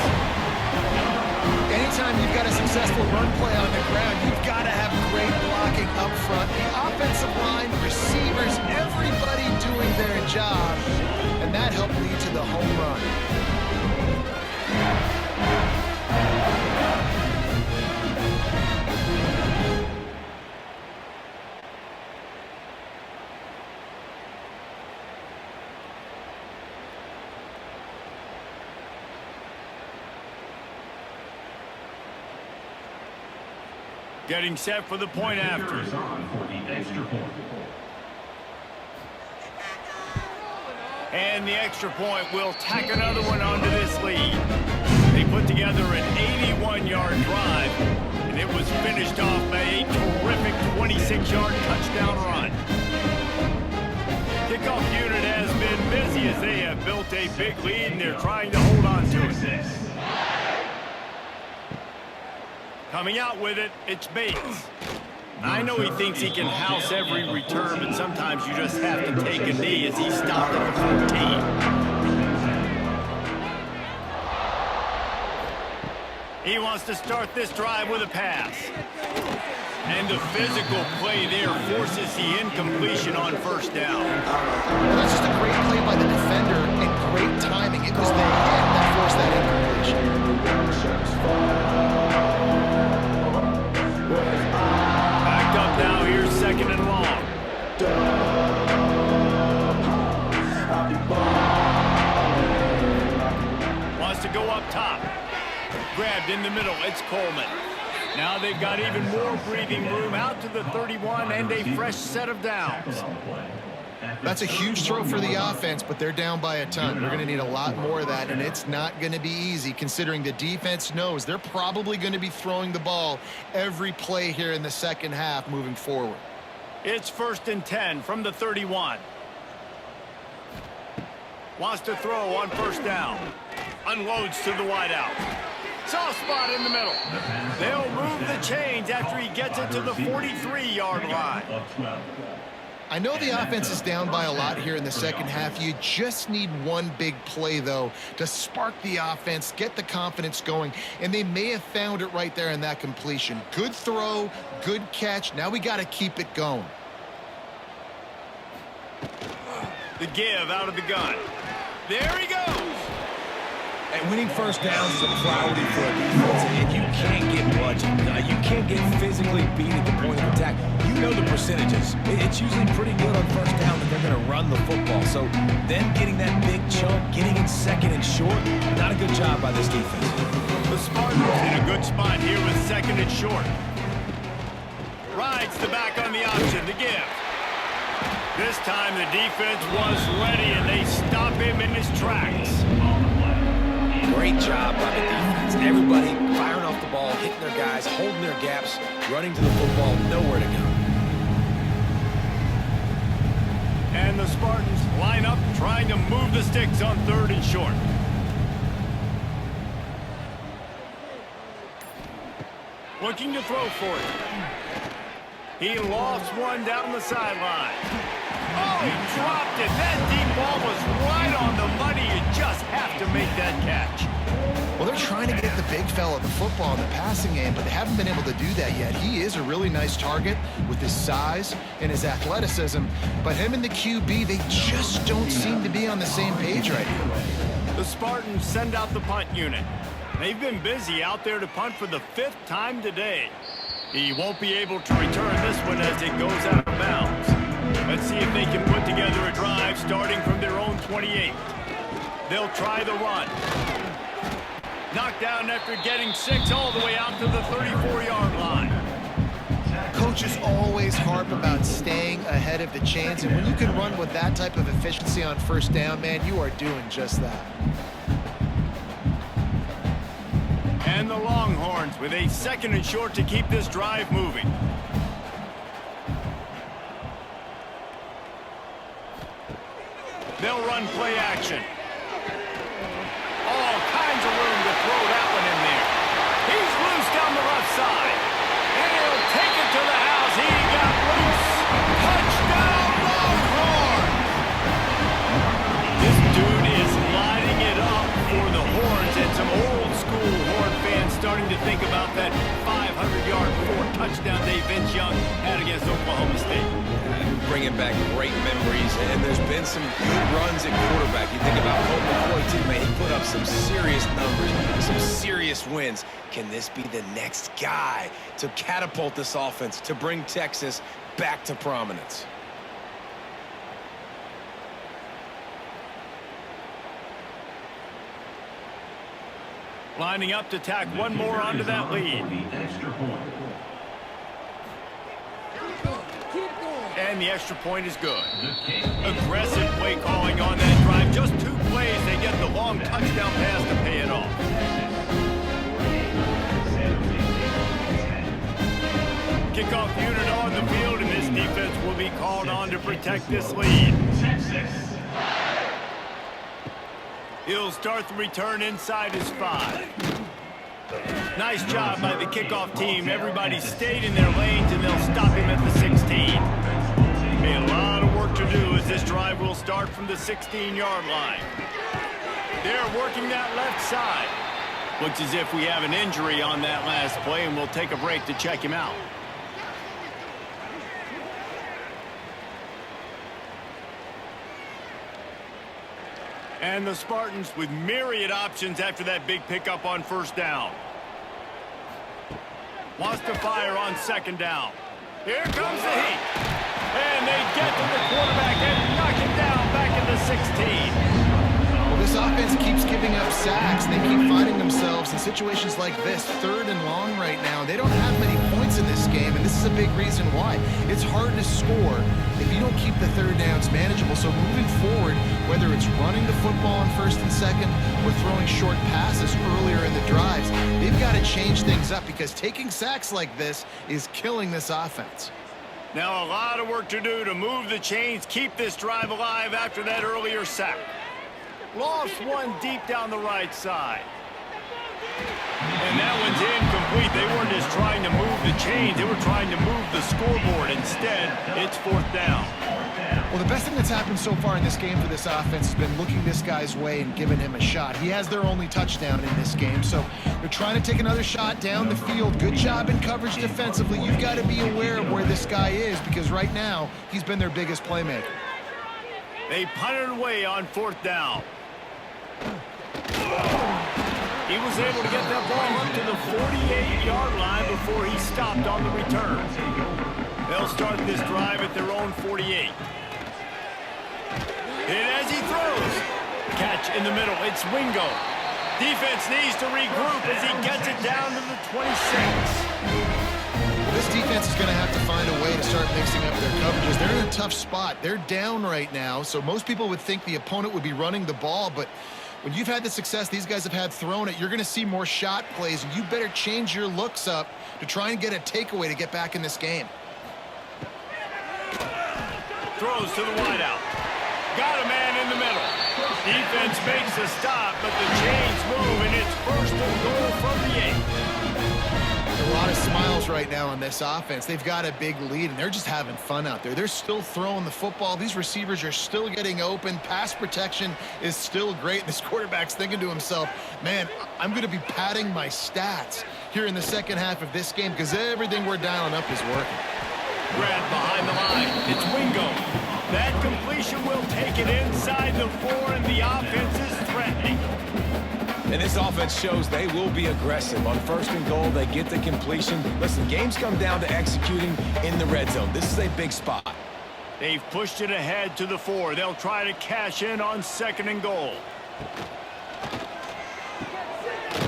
Anytime you've got a successful run play on the ground, you've got to have great blocking up front. The offensive line, receivers, everybody doing their job. And that helped lead to the home run. Getting set for the point after. Is on for the extra point. And the extra point will tack another one onto this lead. They put together an 81-yard drive, and it was finished off by a terrific 26-yard touchdown run. Kickoff unit has been busy as they have built a big lead, and they're trying to hold on to it. Coming out with it, it's Bates. I know he thinks he can house every return, but sometimes you just have to take a knee as he stopped at the 14. He wants to start this drive with a pass. And the physical play there forces the incompletion on first down. Well, that's just a great play by the defender and great timing. It was the hit that forced that incompletion. Backed up now, here's 2nd and long. Wants to go up top. Grabbed in the middle, it's Coleman. Now they've got even more breathing room out to the 31 and a fresh set of downs. That's a huge throw for the offense, but they're down by a ton. They're going to need a lot more of that, and it's not going to be easy considering the defense knows they're probably going to be throwing the ball every play here in the second half moving forward. It's 1st and 10 from the 31. Wants to throw on first down. Unloads to the wideout. Soft spot in the middle. They'll move the chains after he gets it to the 43-yard line. I know the offense is down by a lot here in the second half. You just need one big play, though, to spark the offense, get the confidence going, and they may have found it right there in that completion. Good throw, good catch. Now we got to keep it going. The give out of the gun. There he goes. And winning first downs is a priority for a defense, and you can't get bludgeoned. You can't get physically beat at the point of attack. You know the percentages. It's usually pretty good on first down that they're going to run the football. So them getting that big chunk, getting in 2nd and short, not a good job by this defense. The Spartans in a good spot here with 2nd and short. Rides the back on the option, the give. This time the defense was ready, and they stop him in his tracks. Great job by the defense. Everybody firing off the ball, hitting their guys, holding their gaps, running to the football, nowhere to go. And the Spartans line up, trying to move the sticks on 3rd and short. Looking to throw for it. He lost one down the sideline. Oh, he dropped it. That deep ball was right on the money. You just have to make that catch. Well, they're trying to get the big fella the football in the passing game, but they haven't been able to do that yet. He is a really nice target with his size and his athleticism, but him and the QB, they just don't seem to be on the same page right now. The Spartans send out the punt unit. They've been busy out there to punt for the 5th time today. He won't be able to return this one as it goes out of bounds. Let's see if they can put together a drive starting from their own 28. They'll try the run. Knocked down after getting 6 all the way out to the 34-yard line. Coaches always harp about staying ahead of the chains, and when you can run with that type of efficiency on first down, man, you are doing just that. And the Longhorns with a 2nd and short to keep this drive moving. They'll run play action. All kinds of room to throw that one in there. He's loose down the left side. And he'll take it to the house. He got loose. Touchdown, Longhorn! This dude is lighting it up for the Horns, and some old school Horn fans starting to think about that 500-yard, 4-touchdown day Vince Young had against Oklahoma State. Bringing back great memories, and there's been some good runs at quarterback. You think about Colt McCoy, too, man. He put up some serious numbers, some serious wins. Can this be the next guy to catapult this offense, to bring Texas back to prominence? Lining up to tack one more onto that lead. And the extra point is good. Aggressive play calling on that drive. Just 2 plays, they get the long touchdown pass to pay it off. Kickoff unit on the field, and this defense will be called on to protect this lead. He'll start the return inside his 5. Nice job by the kickoff team. Everybody stayed in their lanes, and they'll stop him at the 16. A lot of work to do as this drive will start from the 16-yard line. They're working that left side. Looks as if we have an injury on that last play, and we'll take a break to check him out. And the Spartans with myriad options after that big pickup on first down. Wants to fire on second down. Here comes the heat. And they get to the quarterback and knock him down back in the 16. Well, this offense keeps giving up sacks. They keep finding themselves in situations like this, 3rd and long right now. They don't have many points in this game, and this is a big reason why. It's hard to score if you don't keep the 3rd downs manageable. So moving forward, whether it's running the football on 1st and 2nd or throwing short passes earlier in the drives, they've got to change things up because taking sacks like this is killing this offense. Now a lot of work to do to move the chains, keep this drive alive after that earlier sack. Lost one deep down the right side. And that one's incomplete. They weren't just trying to move the chains. They were trying to move the scoreboard. Instead, it's 4th down. Well, the best thing that's happened so far in this game for this offense has been looking this guy's way and giving him a shot. He has their only touchdown in this game, so they're trying to take another shot down the field. Good job in coverage defensively. You've got to be aware of where this guy is because right now he's been their biggest playmaker. They punted away on 4th down. He was able to get that ball up to the 48-yard line before he stopped on the return. They'll start this drive at their own 48. And as he throws, catch in the middle. It's Wingo. Defense needs to regroup as he gets it down to the 26. This defense is going to have to find a way to start mixing up their coverages. They're in a tough spot. They're down right now, so most people would think the opponent would be running the ball, but when you've had the success these guys have had throwing it, you're going to see more shot plays, and you better change your looks up to try and get a takeaway to get back in this game. Throws to the wideout. Got a man in the middle. Defense makes a stop, but the chains move, and it's 1st and goal from the 8. A lot of smiles right now on this offense. They've got a big lead, and they're just having fun out there. They're still throwing the football. These receivers are still getting open. Pass protection is still great. This quarterback's thinking to himself, man, I'm going to be padding my stats here in the second half of this game because everything we're dialing up is working. Grab behind the line. It's Wingo. That completion will take it inside the 4, and the offense is threatening. And this offense shows they will be aggressive. On 1st and goal, they get the completion. Listen, games come down to executing in the red zone. This is a big spot. They've pushed it ahead to the 4. They'll try to cash in on 2nd and goal.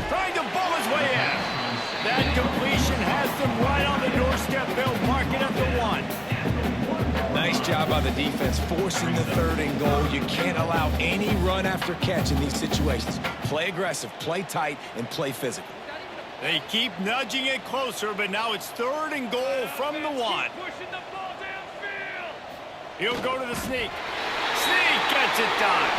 Trying to bull his way in. That completion has them right on the doorstep. They'll mark it at the 1. Nice job by the defense forcing the 3rd and goal. You can't allow any run after catch in these situations. Play aggressive, play tight, and play physical. They keep nudging it closer, but now it's 3rd and goal from the 1. He'll go to the sneak. Sneak! gets it done.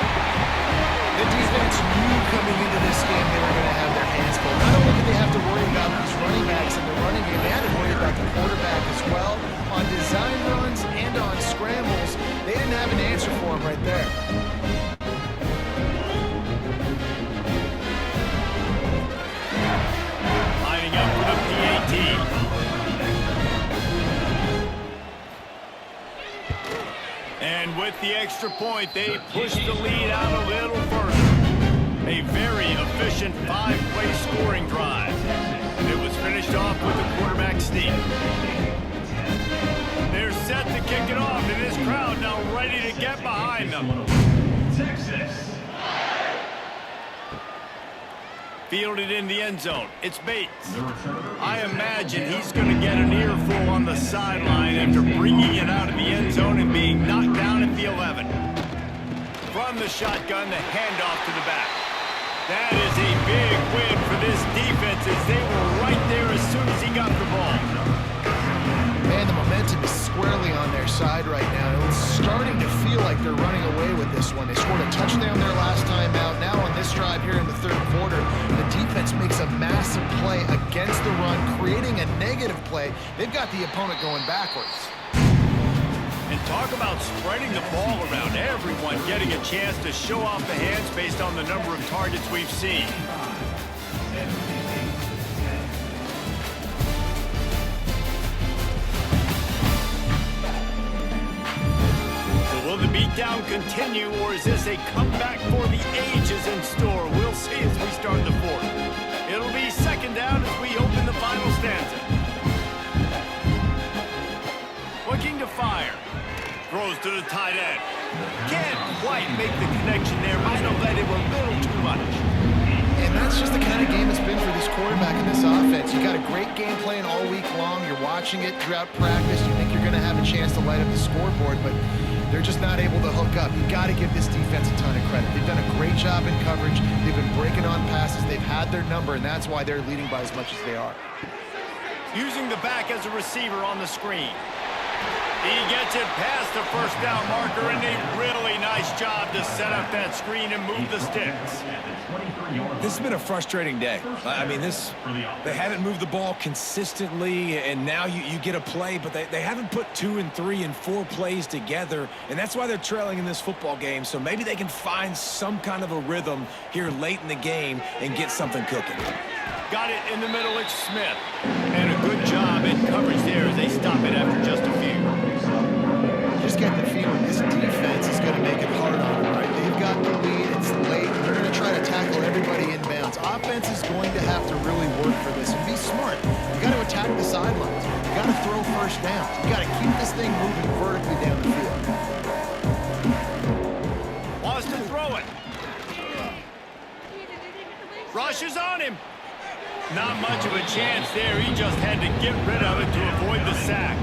The defense knew coming into this game they were going to have their hands full. Not only did they have to worry about these running backs in the running game, they had to worry about the quarterback as well. On design runs and on scrambles, they didn't have an answer for him right there. Lining up for the PAT. And with the extra point, they push the lead out a little further. A very efficient 5-play scoring drive. It was finished off with a quarterback sneak. They're set to kick it off, and this crowd now ready to get behind them. Texas. Fielded in the end zone. It's Bates. I imagine he's going to get an earful on the sideline after bringing it out of the end zone and being knocked down at the 11. From the shotgun, the handoff to the back. That is a big win for this defense as they were right there as soon as he got the ball. Man, the momentum is squarely on their side right now. It's starting to feel like they're running away with this one. They scored a touchdown their last time out. Now on this drive here in the third quarter, the defense makes a massive play against the run, creating a negative play. They've got the opponent going backwards. And talk about spreading the ball around. Everyone getting a chance to show off the hands based on the number of targets we've seen. Will the beatdown continue, or is this a comeback for the ages in store? We'll see as we start the fourth. It'll be second down as we open the final stanza. Looking to fire. Throws to the tight end. Can't quite make the connection there. Might have let him a little too much. And that's just the kind of game it's been for this quarterback in this offense. You got a great game plan all week long. You're watching it throughout practice. You think you're going to have a chance to light up the scoreboard, but they're just not able to hook up. You got to give this defense a ton of credit. They've done a great job in coverage. They've been breaking on passes. They've had their number, and that's why they're leading by as much as they are. Using the back as a receiver on the screen. He gets it past the first down marker, and a really nice job to set up that screen and move the sticks. This has been a frustrating day. I mean, they haven't moved the ball consistently, and now you get a play, but they haven't put 2 and 3 and 4 plays together, and that's why they're trailing in this football game. So maybe they can find some kind of a rhythm here late in the game and get something cooking. Got it in the middle, it's Smith. And a good job in coverage there as they stop it after just a few. Just get the feeling this defense is going to make it hard on them, right? They've got the lead, it's late, they're going to try to tackle everybody inbounds. Offense is going to have to really work for this and be smart. You got to attack the sidelines. You got to throw first downs. You got to keep this thing moving vertically down the field. Wants to throw it. Rush is on him. Not much of a chance there. He just had to get rid of it to avoid the sack.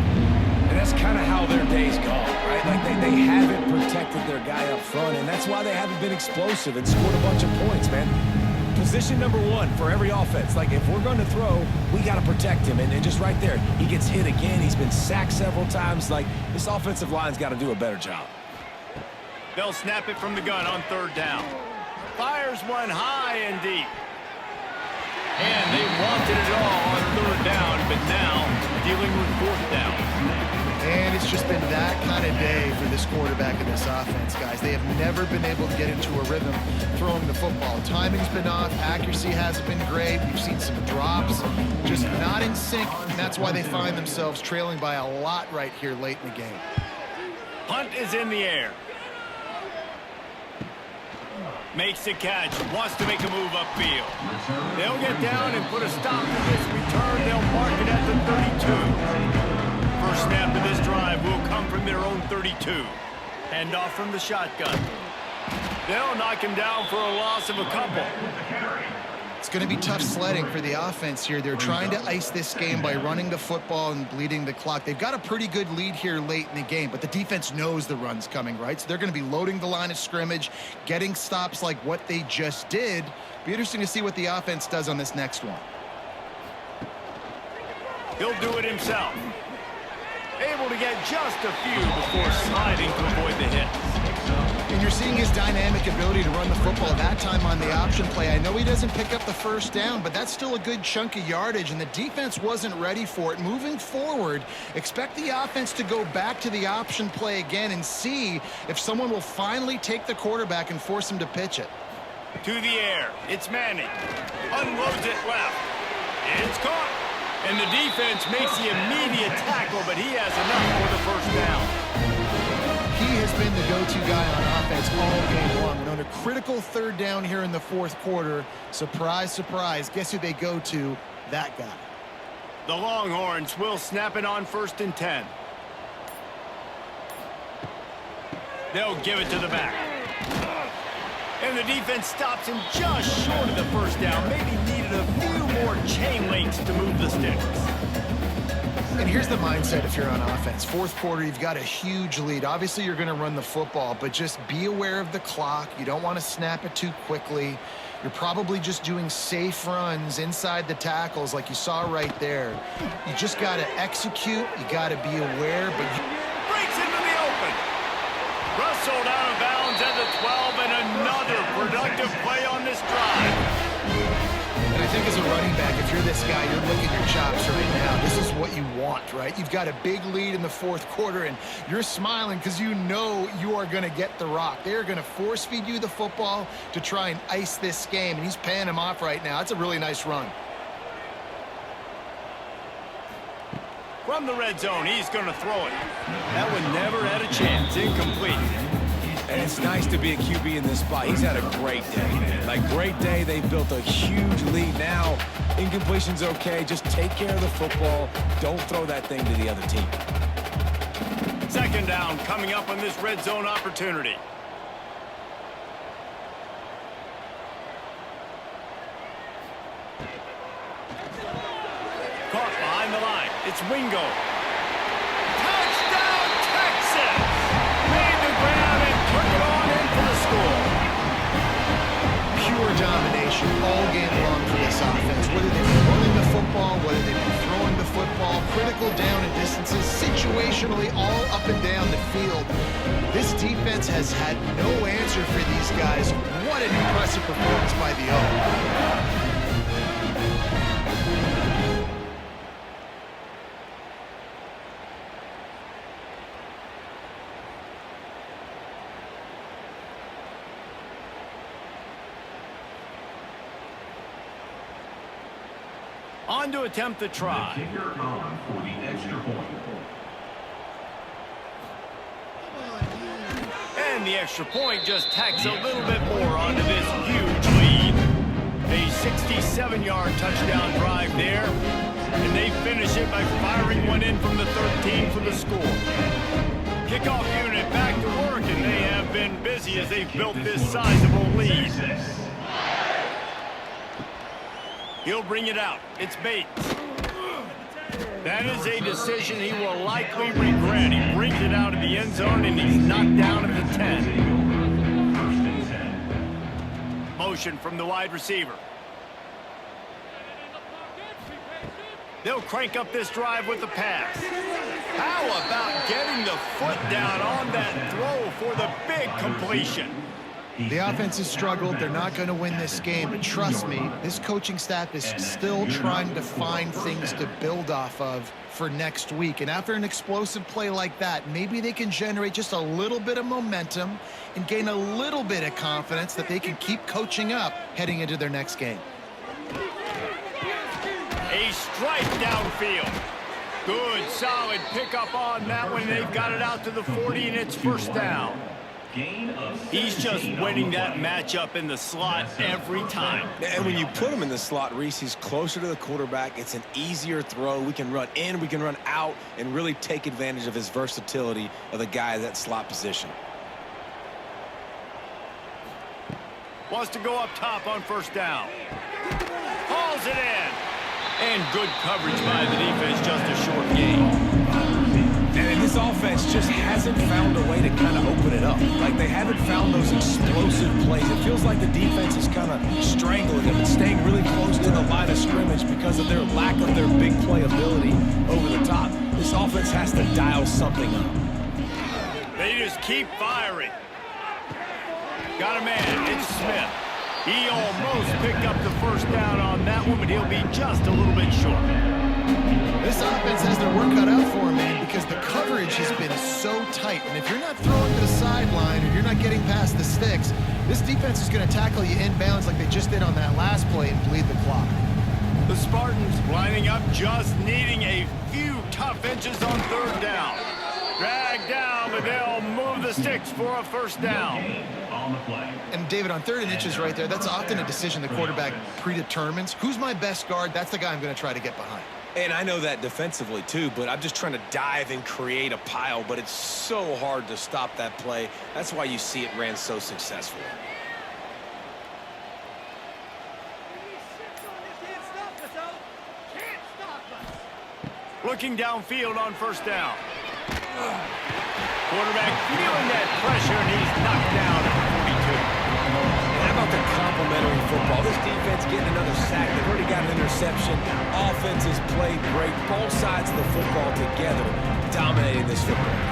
And that's kind of how their day's gone, right? Like they haven't protected their guy up front, and that's why they haven't been explosive and scored a bunch of points, man. Position number 1 for every offense. Like, if we're going to throw, we got to protect him. And just right there, he gets hit again. He's been sacked several times. Like, this offensive line's got to do a better job. They'll snap it from the gun on third down. Fires one high and deep. And they wanted it all on third down, but now dealing with fourth down. And it's just been that kind of day for this quarterback in this offense, guys. They have never been able to get into a rhythm throwing the football. Timing's been off. Accuracy hasn't been great. We've seen some drops, just not in sync. And that's why they find themselves trailing by a lot right here late in the game. Punt is in the air. Makes the catch, wants to make a move upfield. They'll get down and put a stop to this return. They'll mark it at the 32. First snap of this drive will come from their own 32. Hand off from the shotgun. They'll knock him down for a loss of a couple. It's going to be tough sledding for the offense here. They're trying to ice this game by running the football and bleeding the clock. They've got a pretty good lead here late in the game, but the defense knows the run's coming, right? So they're going to be loading the line of scrimmage, getting stops like what they just did. Be interesting to see what the offense does on this next one. He'll do it himself. Able to get just a few before sliding to avoid the hit. And you're dynamic ability to run the football, that time on the option play. I know he doesn't pick up the first down, but that's still a good chunk of yardage, and the defense wasn't ready for it. Moving forward, expect the offense to go back to the option play again and see if someone will finally take the quarterback and force him to pitch it. To the air. It's Manning. Unloads it left. It's caught. And the defense makes the immediate tackle, but he has enough for the first down. He has been the go-to guy on offense all game long. And on a critical third down here in the fourth quarter, surprise, surprise, guess who they go to? That guy. The Longhorns will snap it on 1st and 10. They'll give it to the back. And the defense stops him just short of the first down. Maybe needed a few more chain links to move the sticks. And here's the mindset if you're on offense. Fourth quarter, you've got a huge lead. Obviously, you're going to run the football, but just be aware of the clock. You don't want to snap it too quickly. You're probably just doing safe runs inside the tackles like you saw right there. You just got to execute. You got to be aware, but you... Breaks into the open. Rustled out of bounds at the 12, and another productive play on this drive. And I think as a running back, if you're this guy, you're licking your chops right now. This is what you want, right? You've got a big lead in the fourth quarter, and you're smiling because you know you are going to get the rock. They're going to force feed you the football to try and ice this game, and he's paying him off right now. That's a really nice run. From the red zone, he's going to throw it. That one never had a chance. Incomplete. And it's nice to be a QB in this spot. He's had a great day, man. Like, great day. They built a huge lead. Now, incompletion's okay. Just take care of the football. Don't throw that thing to the other team. 2nd down coming up on this red zone opportunity. Caught behind the line. It's Wingo. Touchdown, Texas! Made the grab and took it on in for the score. Pure domination all game long for this offense. Whether they've been running the football, whether they've been throwing the football, critical down and distances, situationally all up and down the field. This defense has had no answer for these guys. What an impressive performance by the O. On to attempt the try. Kicker on for the extra point. And the extra point just tacks a little bit more onto this huge lead. A 67-yard touchdown drive there. And they finish it by firing one in from the 13 for the score. Kickoff unit back to work, and they have been busy as they've built this sizable lead. He'll bring it out. It's Bates. That is a decision he will likely regret. He brings it out of the end zone, and he's knocked down at the 10. Motion from the wide receiver. They'll crank up this drive with the pass. How about getting the foot down on that throw for the big completion? The offense has struggled. They're not going to win this game, but trust me, this coaching staff is still trying to find things to build off of for next week. And after an explosive play like that, maybe they can generate just a little bit of momentum and gain a little bit of confidence that they can keep coaching up heading into their next game. A strike downfield. Good, solid pickup on that one. They've got it out to the 40, and it's 1st down. He's just winning that matchup in the slot every time. And when you put him in the slot, Reese, he's closer to the quarterback. It's an easier throw. We can run in, we can run out, and really take advantage of his versatility of the guy at that slot position. Wants to go up top on 1st down. Hauls it in. And good coverage by the defense, just a short gain. And this offense just hasn't found a way to kind of open it up. Like, they haven't found those explosive plays. It feels like the defense is kind of strangling them and staying really close to the line of scrimmage because of their lack of their big play ability over the top. This offense has to dial something up. They just keep firing. Got a man. It's Smith. He almost picked up the first down on that one, but he'll be just a little bit short. This offense has their work cut out for them, man, because the coverage has been so tight. And if you're not throwing to the sideline or you're not getting past the sticks, this defense is going to tackle you inbounds like they just did on that last play and bleed the clock. The Spartans lining up, just needing a few tough inches on third down. Drag down, but they'll move the sticks for a first down. On the play. And David, on 3rd and inches right there, that's often a decision the quarterback predetermines. Who's my best guard? That's the guy I'm going to try to get behind. And I know that defensively, too, but I'm just trying to dive and create a pile, but it's so hard to stop that play. That's why you see it ran so successfully. Looking downfield on first down. Quarterback feeling that pressure, and he's knocked down at the 42. How about the complementary football? This defense getting another sack. They've already got an interception. Offense has played great. Both sides of the football together dominating this football game.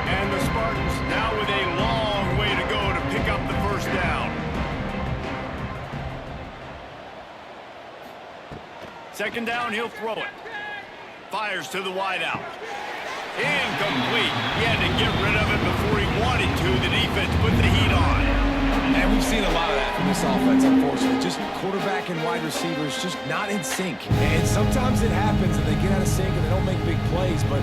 And the Spartans now with a long way to go to pick up the first down. Second down, he'll throw it. Fires to the wideout. Incomplete. He had to get rid of it before he wanted to. The defense put the heat on. And we've seen a lot of that from this offense, unfortunately. Just quarterback and wide receivers just not in sync. And sometimes it happens and they get out of sync and they don't make big plays. But,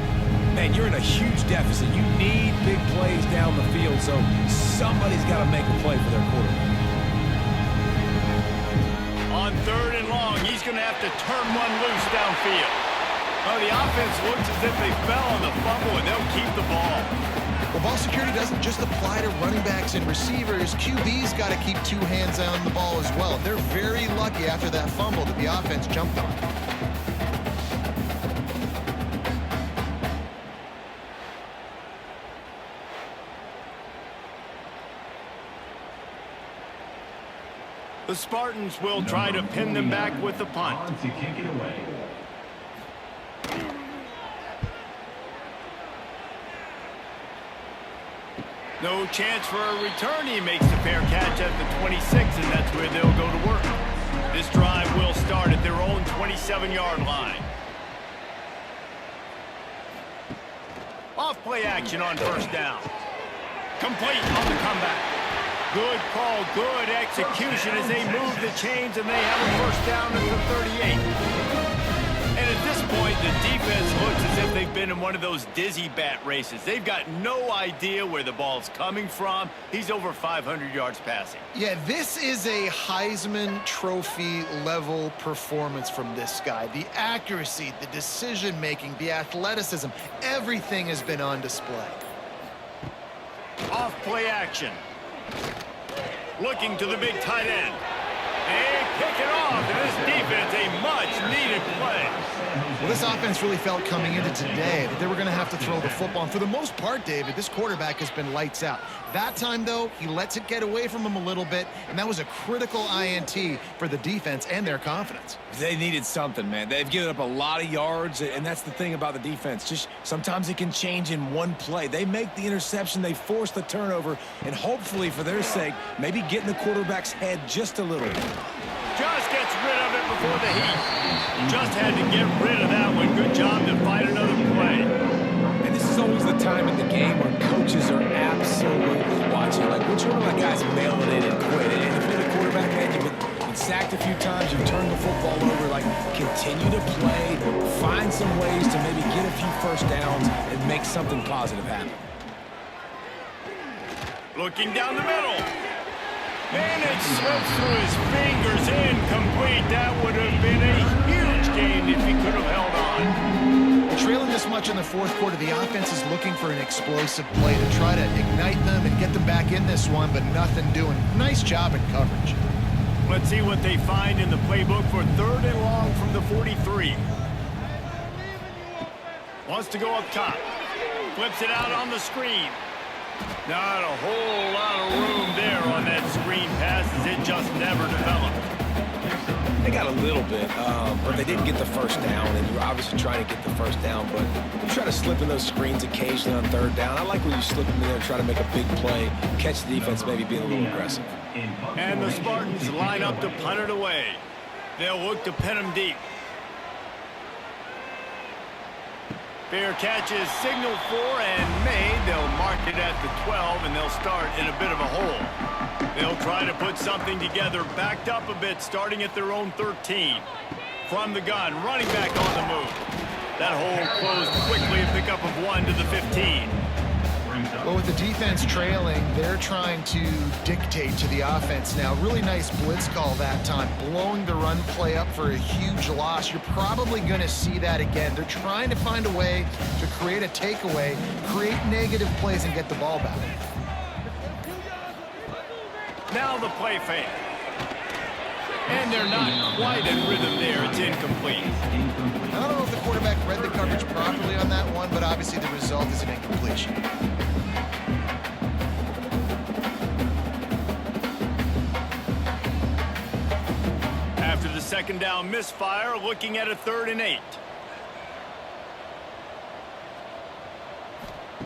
man, you're in a huge deficit. You need big plays down the field. So somebody's got to make a play for their quarterback. On 3rd and long, he's going to have to turn one loose downfield. Oh, the offense looks as if they fell on the fumble, and they'll keep the ball. Well, ball security doesn't just apply to running backs and receivers. QB's got to keep 2 hands on the ball as well. They're very lucky after that fumble that the offense jumped on. The Spartans will try to pin them back with the punt. On to kick it away. No chance for a return. He makes a fair catch at the 26, and that's where they'll go to work. This drive will start at their own 27-yard line. Off play action on first down. Complete on the comeback. Good call, good execution as they move the chains, and they have a first down at the 38. And at this point, the defense looks as if they've been in one of those dizzy bat races. They've got no idea where the ball's coming from. He's over 500 yards passing. Yeah, this is a Heisman Trophy level performance from this guy. The accuracy, the decision-making, the athleticism, everything has been on display. Off play action. Looking to the big tight end. They kick it off, and this defense, a much-needed play. Well, this offense really felt coming into today that they were going to have to throw the football. And for the most part, David, this quarterback has been lights out. That time, though, he lets it get away from him a little bit, and that was a critical INT for the defense and their confidence. They needed something, man. They've given up a lot of yards, and that's the thing about the defense. Just sometimes it can change in one play. They make the interception, they force the turnover, and hopefully, for their sake, maybe get in the quarterback's head just a little bit. Just gets rid of it before the heat. Just had to get rid of that one. Good job to find another play. And this is always the time in the game where coaches are absolutely watching. Like, which one of my guys mailed it in and quit? And if you're the quarterback, man, you've been sacked a few times, you've turned the football over. Like, continue to play, find some ways to maybe get a few first downs and make something positive happen. Looking down the middle. And it slips through his fingers, incomplete. That would have been a huge gain if he could have held on. Trailing this much in the fourth quarter, the offense is looking for an explosive play to try to ignite them and get them back in this one, but nothing doing. Nice job in coverage. Let's see what they find in the playbook for 3rd and long from the 43. Wants to go up top. Flips it out on the screen. Not a whole lot of room there on that screen pass as it just never developed. They got a little bit, but they didn't get the first down, and you're obviously trying to get the first down, but you try to slip in those screens occasionally on third down. I like when you slip in there and try to make a big play, catch the defense maybe being a little aggressive. And the Spartans line up to punt it away. They'll look to pin them deep. Fair catch is signaled for and made. They'll mark it at the 12, and they'll start in a bit of a hole. They'll try to put something together, backed up a bit, starting at their own 13. From the gun, running back on the move. That hole closed quickly, a pickup of 1 to the 15. Well, with the defense trailing, they're trying to dictate to the offense now. Really nice blitz call that time, blowing the run play up for a huge loss. You're probably going to see that again. They're trying to find a way to create a takeaway, create negative plays, and get the ball back. Now the play fake. And they're not quite in rhythm there. It's incomplete. I don't know if the quarterback read the coverage properly on that one, but obviously the result is an incompletion. After the second down misfire, looking at a 3rd and 8.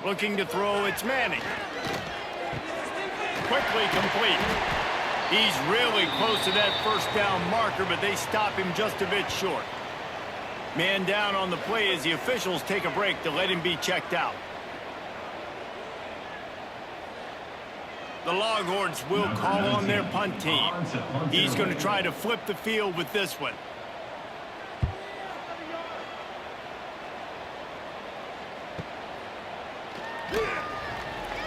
Looking to throw, it's Manning. Quickly complete. He's really close to that first down marker, but they stop him just a bit short. Man down on the play as the officials take a break to let him be checked out. The Longhorns will call on their punt team. He's going to try to flip the field with this one.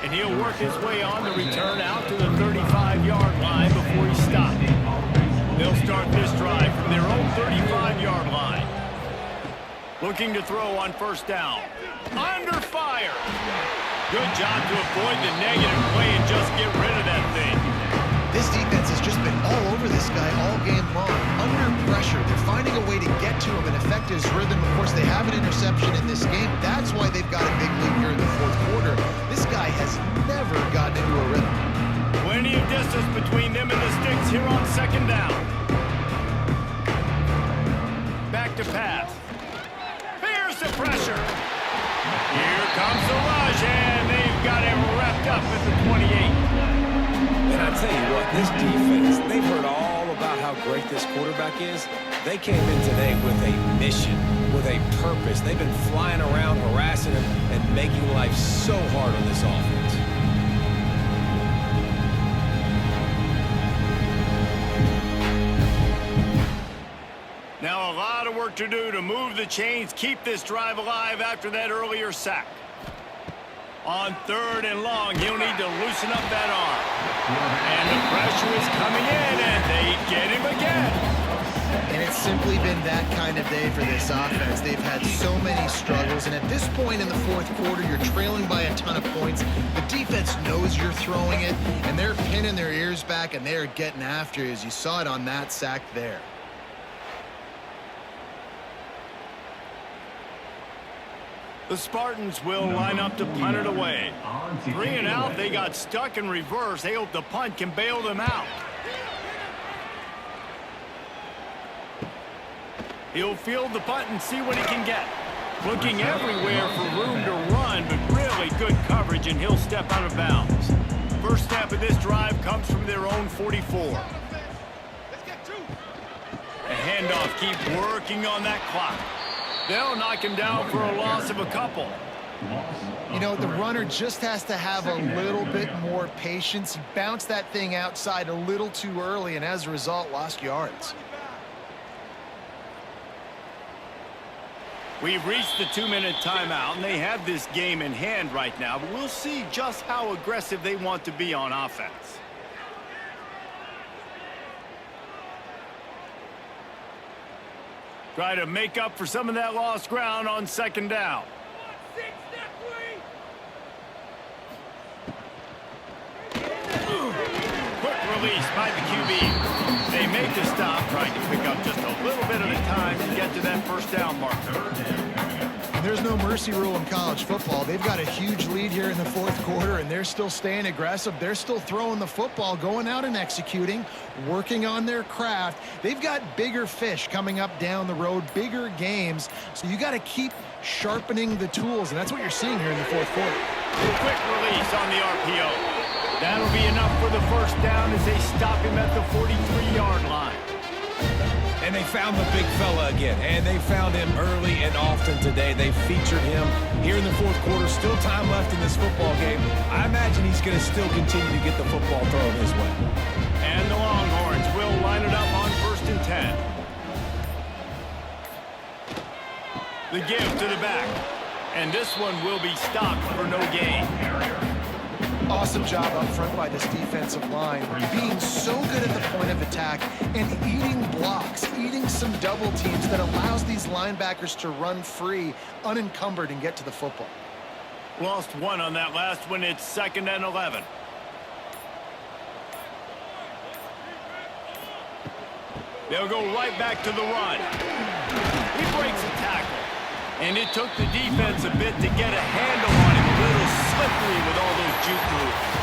And he'll work his way on the return out to the 35-yard line before he stopped. They'll start this drive from their own 35-yard line. Looking to throw on first down. Under fire. Good job to avoid the negative play and just get rid of that thing. This defense has just been all over this guy all game long. Under pressure, they're finding a way to get to him and affect his rhythm. Of course, they have an interception in this game. That's why they've got a big lead here in the fourth quarter. This guy has never gotten into a rhythm. Plenty of distance between them and the sticks here on second down. Back to pass. Fears the pressure. Here comes the rush, and they've got him wrapped up at the 28. And I tell you what, this defense, they've heard all about how great this quarterback is. They came in today with a mission, with a purpose. They've been flying around, harassing him, and making life so hard on this offense. Now a lot of work to do to move the chains, keep this drive alive after that earlier sack. On 3rd and long, he'll need to loosen up that arm. And the pressure is coming in, and they get him again. And it's simply been that kind of day for this offense. They've had so many struggles, and at this point in the fourth quarter, you're trailing by a ton of points. The defense knows you're throwing it, and they're pinning their ears back, and they're getting after you, as you saw it on that sack there. The Spartans will line up to punt it away. 3 and out, they got stuck in reverse. They hope the punt can bail them out. He'll field the punt and see what he can get. Looking everywhere for room to run, but really good coverage, and he'll step out of bounds. First snap of this drive comes from their own 44. A handoff, keep working on that clock. They'll knock him down for a loss of a couple. You know, the runner just has to have a little bit more patience. He bounced that thing outside a little too early, and as a result, lost yards. We've reached the 2-minute timeout, and they have this game in hand right now, but we'll see just how aggressive they want to be on offense. Try to make up for some of that lost ground on second down. Quick release by the QB. They make the stop, trying to pick up just a little bit at a time to get to that first down marker. there's no mercy rule in college football. They've got a huge lead here in the fourth quarter, and they're still staying aggressive. They're still throwing the football, going out and executing, working on their craft. They've got bigger fish coming up down the road, bigger games. So you got to keep sharpening the tools, and that's what you're seeing here in the fourth quarter. Quick release on the RPO. That'll be enough for the first down as they stop him at the 43-yard line. And they found the big fella again, and they found him early and often today. They featured him here in the fourth quarter. Still time left in this football game. I imagine he's going to still continue to get the football thrown his way. And the Longhorns will line it up on 1st and 10. The give to the back. And this one will be stopped for no gain. Awesome job up front by this defensive line, being so good at the point of attack and eating blocks, eating some double teams that allows these linebackers to run free, unencumbered, and get to the football. Lost one on that last one. It's 2nd and 11. They'll go right back to the run. He breaks a tackle. And it took the defense a bit to get a handle on him. A little slippery with all those juke moves.